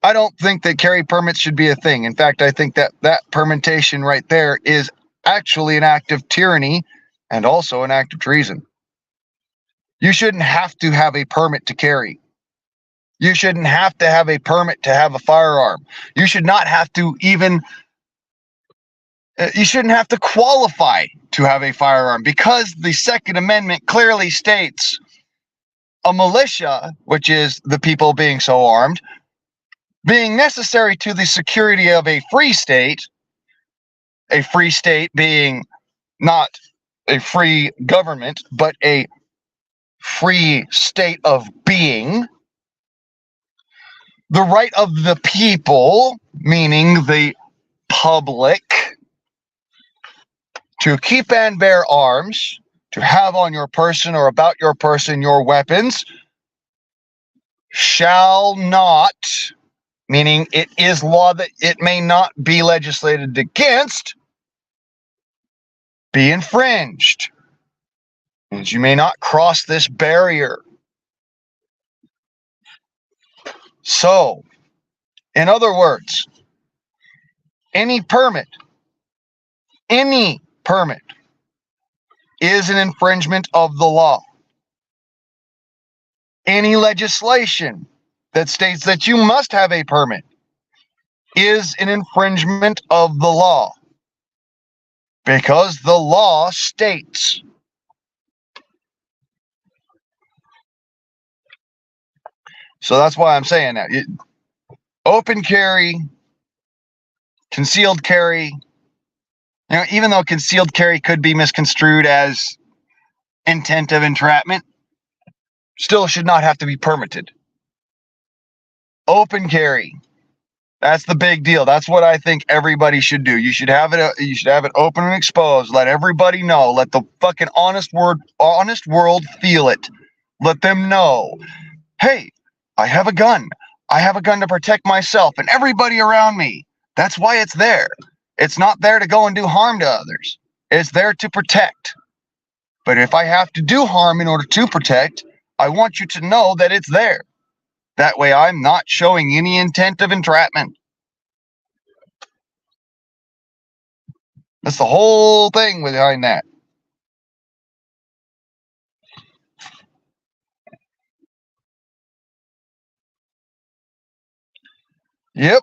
I don't think that carry permits should be a thing. In fact, I think that permutation right there is actually an act of tyranny and also an act of treason. You shouldn't have to have a permit to carry. You shouldn't have to have a permit to have a firearm. You should not have to even, you shouldn't have to qualify to have a firearm, because the Second Amendment clearly states a militia, which is the people being so armed, being necessary to the security of a free state being not a free government, but a free state of being, the right of the people, meaning the public, to keep and bear arms, to have on your person or about your person your weapons, shall not, meaning it is law that it may not be legislated against, be infringed. means you may not cross this barrier. So, in other words, any permit is an infringement of the law. Any legislation that states that you must have a permit is an infringement of the law, because the law states. So that's why I'm saying that. Open carry, concealed carry, even though concealed carry could be misconstrued as intent of entrapment, still should not have to be permitted. Open carry, that's the big deal. That's what I think everybody should do. You should have it. You should have it open and exposed. Let everybody know. Let the fucking honest world feel it. Let them know. Hey, I have a gun. I have a gun to protect myself and everybody around me. That's why it's there. It's not there to go and do harm to others. It's there to protect. But if I have to do harm in order to protect, I want you to know that it's there. That way I'm not showing any intent of entrapment. That's the whole thing behind that. Yep.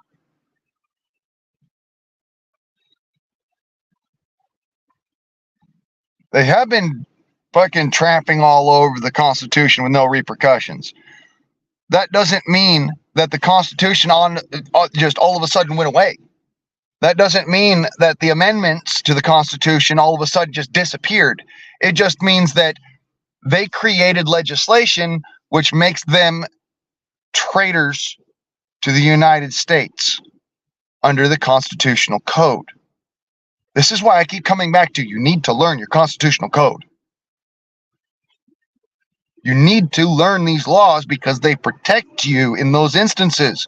They have been fucking tramping all over the Constitution with no repercussions. That doesn't mean that the Constitution just all of a sudden went away. That doesn't mean that the amendments to the Constitution all of a sudden just disappeared. It just means that they created legislation which makes them traitors to the United States under the Constitutional Code. This is why I keep coming back to you need to learn your Constitutional Code. You need to learn these laws because they protect you in those instances.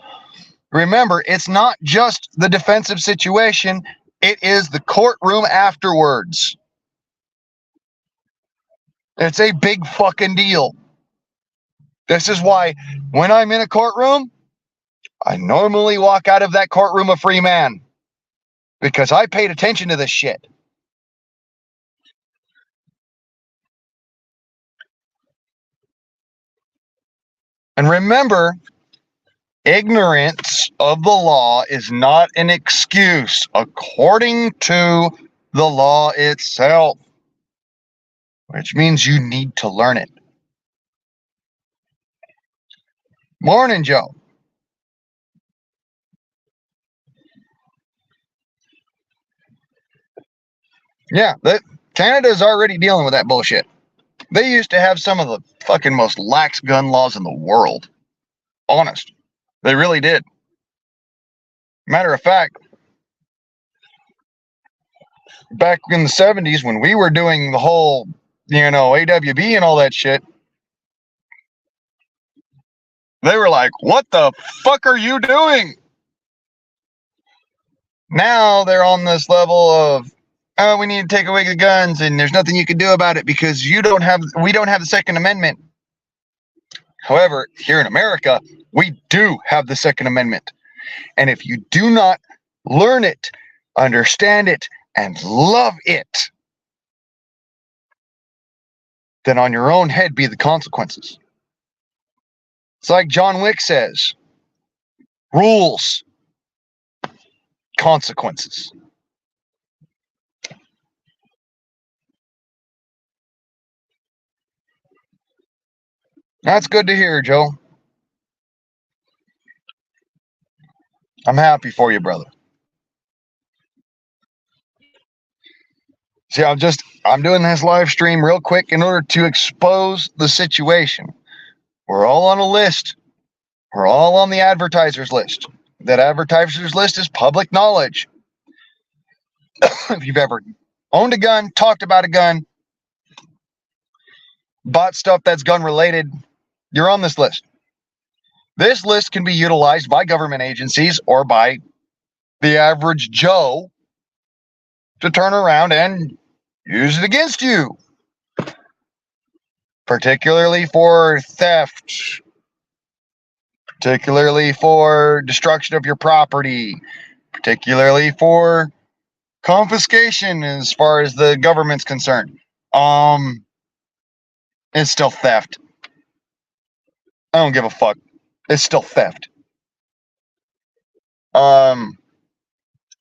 Remember, it's not just the defensive situation, it is the courtroom afterwards. It's a big fucking deal. This is why when I'm in a courtroom, I normally walk out of that courtroom a free man, because I paid attention to this shit. And remember, ignorance of the law is not an excuse according to the law itself, which means you need to learn it. Morning, Joe. Yeah, Canada's already dealing with that bullshit. They used to have some of the fucking most lax gun laws in the world. Honest. They really did. Matter of fact, back in the 70s when we were doing the whole, AWB and all that shit, they were like, what the fuck are you doing? Now they're on this level of, oh, we need to take away the guns and there's nothing you can do about it because we don't have the Second Amendment. However, here in America, we do have the Second Amendment. And if you do not learn it, understand it, and love it, then on your own head be the consequences. It's like John Wick says, rules, consequences. That's good to hear, Joe. I'm happy for you, brother. See, I'm doing this live stream real quick in order to expose the situation. We're all on a list. We're all on the advertisers list. That advertisers list is public knowledge. If you've ever owned a gun, talked about a gun, bought stuff that's gun related, you're on this list. This list can be utilized by government agencies or by the average Joe to turn around and use it against you. particularly for theft, particularly for destruction of your property, particularly for confiscation as far as the government's concerned. It's still theft. I don't give a fuck. It's still theft.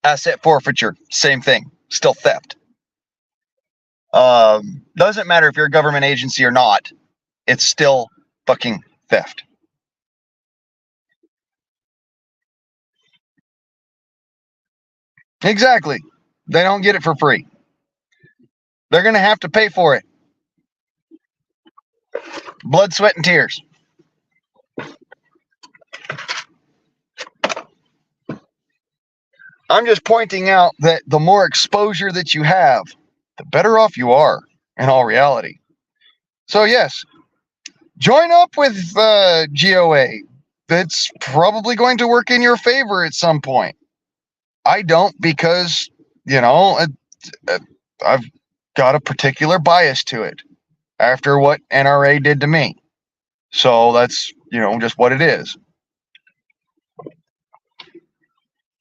Asset forfeiture, same thing. Still theft. Doesn't matter if you're a government agency or not. It's still fucking theft. Exactly. They don't get it for free. They're going to have to pay for it. Blood, sweat, and tears. I'm just pointing out that the more exposure that you have, the better off you are in all reality. So yes, join up with GOA. It's probably going to work in your favor at some point. I don't because, I've got a particular bias to it after what NRA did to me. So that's, just what it is.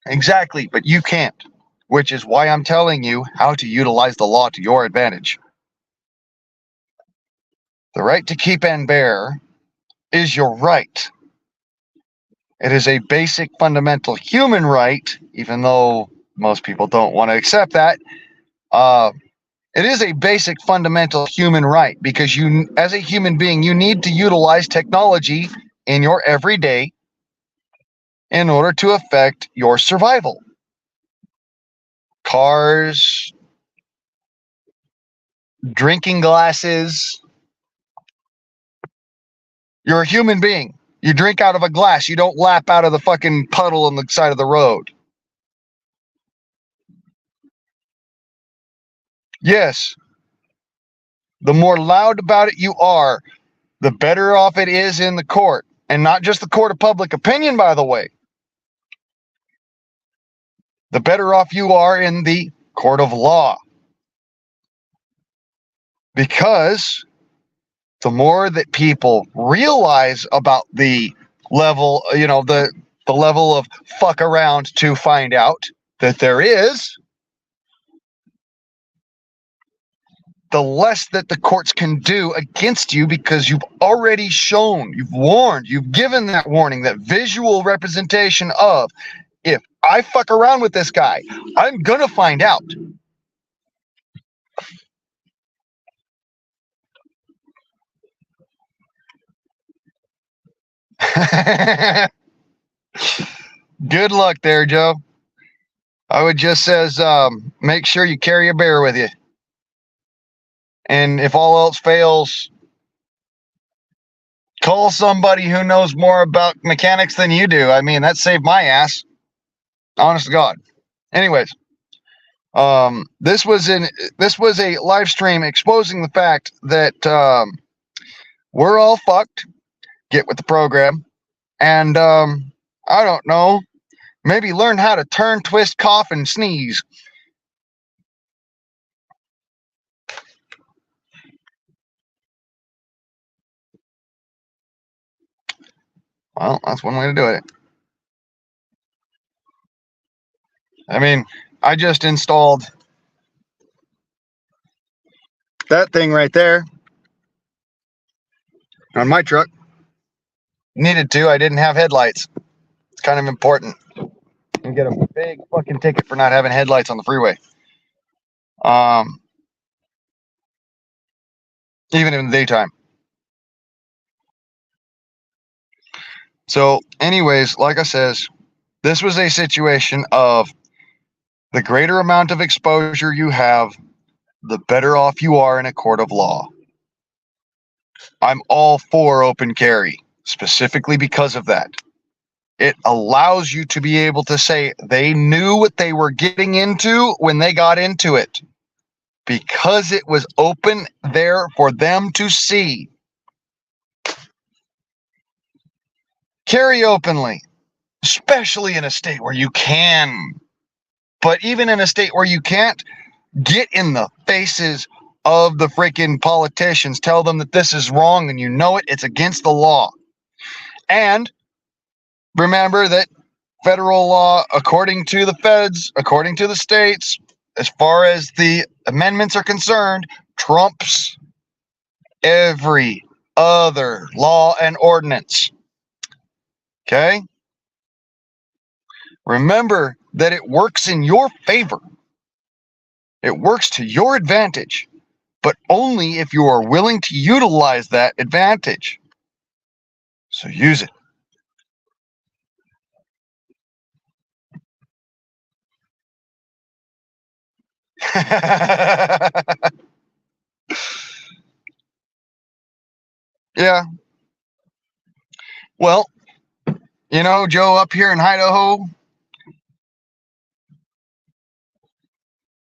Exactly, but you can't, which is why I'm telling you how to utilize the law to your advantage. The right to keep and bear is your right. It is a basic fundamental human right, even though most people don't want to accept that. It is a basic fundamental human right because you, as a human being, you need to utilize technology in your everyday in order to affect your survival. Cars, drinking glasses. You're a human being. You drink out of a glass. You don't lap out of the fucking puddle on the side of the road. Yes. The more loud about it you are, the better off it is in the court. And not just the court of public opinion, by the way. The better off you are in the court of law. Because the more that people realize about the level, the level of fuck around to find out that there is, the less that the courts can do against you because you've already shown, you've warned, you've given that warning, that visual representation of, if I fuck around with this guy, I'm going to find out. Good luck there, Joe. I would just says, make sure you carry a bear with you. And if all else fails, call somebody who knows more about mechanics than you do. I mean, that saved my ass. Honest to God. Anyways, this was a live stream exposing the fact that we're all fucked. Get with the program, and I don't know. Maybe learn how to turn, twist, cough, and sneeze. Well, that's one way to do it. I mean, I just installed that thing right there on my truck. Needed to. I didn't have headlights. It's kind of important. You get a big fucking ticket for not having headlights on the freeway. Even in the daytime. So, anyways, like I says, this was a situation of the greater amount of exposure you have, the better off you are in a court of law. I'm all for open carry, specifically because of that. It allows you to be able to say they knew what they were getting into when they got into it, because it was open there for them to see. Carry openly, especially in a state where you can. But even in a state where you can't, get in the faces of the freaking politicians. Tell them that this is wrong and you know it. It's against the law. And remember that federal law, according to the feds, according to the states, as far as the amendments are concerned, trumps every other law and ordinance. Okay? Remember that it works in your favor. It works to your advantage, but only if you are willing to utilize that advantage. So use it. Yeah. Well, you know, Joe, up here in Idaho,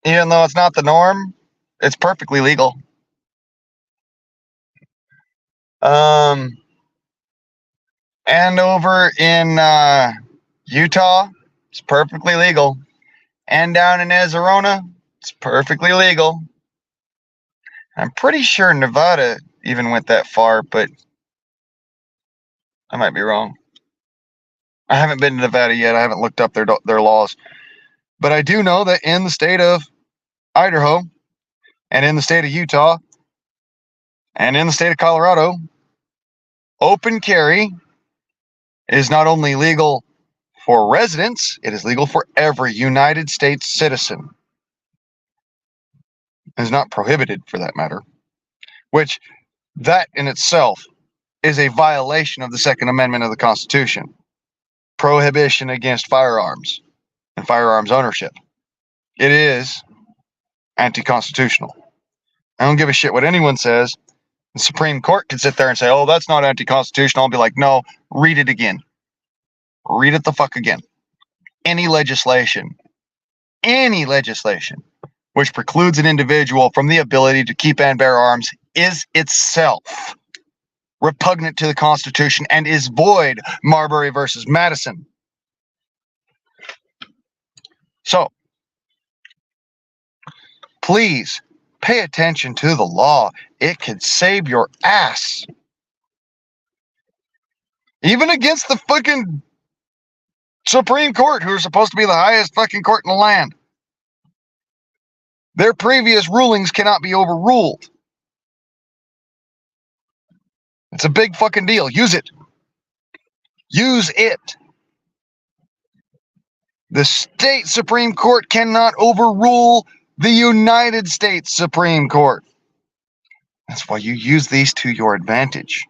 even though it's not the norm, it's perfectly legal. And over in Utah, it's perfectly legal. And down in Arizona, it's perfectly legal. I'm pretty sure Nevada even went that far, but I might be wrong. I haven't been to Nevada yet. I haven't looked up their laws. But I do know that in the state of Idaho and in the state of Utah and in the state of Colorado, open carry is not only legal for residents, it is legal for every United States citizen. It is not prohibited, for that matter, which that in itself is a violation of the Second Amendment of the Constitution. Prohibition against firearms and firearms ownership. It is anti-constitutional. I don't give a shit what anyone says. The Supreme Court can sit there and say, oh, that's not anti-constitutional. I'll be like, no, read it again. Read it the fuck again. Any legislation which precludes an individual from the ability to keep and bear arms is itself repugnant to the Constitution and is void. Marbury versus Madison. So, please pay attention to the law. It could save your ass. Even against the fucking Supreme Court, who are supposed to be the highest fucking court in the land. Their previous rulings cannot be overruled. It's a big fucking deal. Use it. Use it. The state Supreme Court cannot overrule the United States Supreme Court. That's why you use these to your advantage.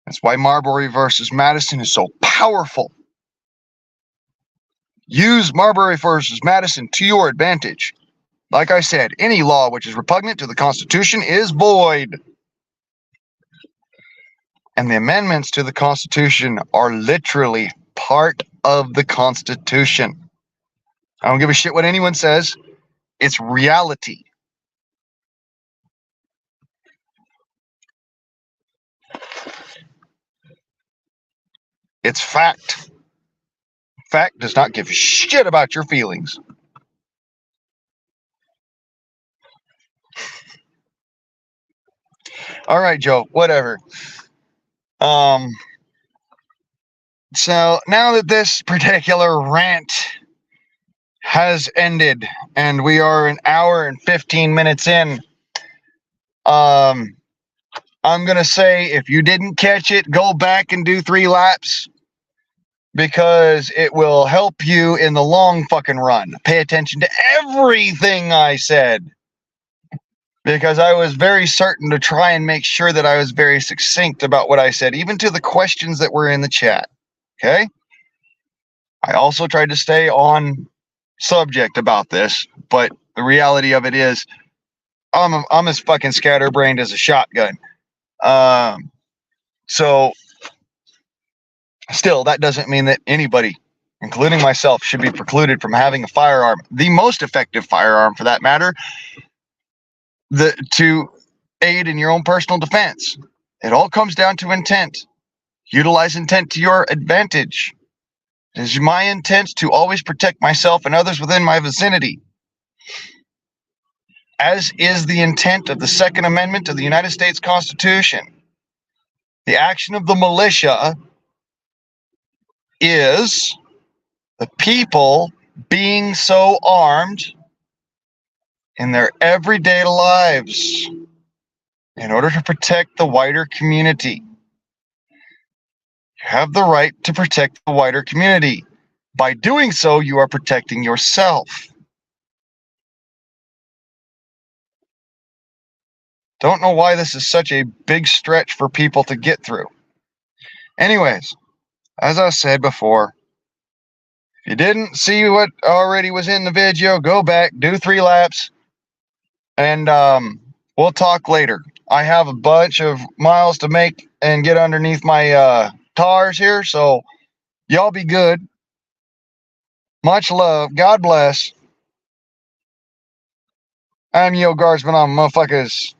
That's why Marbury versus Madison is so powerful. Use Marbury versus Madison to your advantage. Like I said, any law which is repugnant to the Constitution is void. And the amendments to the Constitution are literally part of the Constitution. I don't give a shit what anyone says. It's reality. It's fact. Fact does not give a shit about your feelings. All right, Joe, whatever. So now that this particular rant has ended and we are an hour and 15 minutes in, I'm going to say if you didn't catch it, go back and do 3 laps because it will help you in the long fucking run. Pay attention to everything I said because I was very certain to try and make sure that I was very succinct about what I said, even to the questions that were in the chat. Okay? I also tried to stay on subject about this, but the reality of it is I'm as fucking scatterbrained as a shotgun. So still, that doesn't mean that anybody, including myself, should be precluded from having a firearm. The most effective firearm, for that matter, to aid in your own personal defense. It all comes down to intent. Utilize intent to your advantage. It is my intent to always protect myself and others within my vicinity. as is the intent of the Second Amendment of the United States Constitution. The action of the militia is the people being so armed in their everyday lives in order to protect the wider community. You have the right to protect the wider community. By doing so, you are protecting yourself. Don't know why this is such a big stretch for people to get through. Anyways, as I said before, if you didn't see what already was in the video, go back, do 3 laps, and we'll talk later. I have a bunch of miles to make and get underneath my tires here, so y'all be good. Much love. God bless. I'm Yo Guardsman on motherfuckers.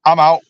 I'm out.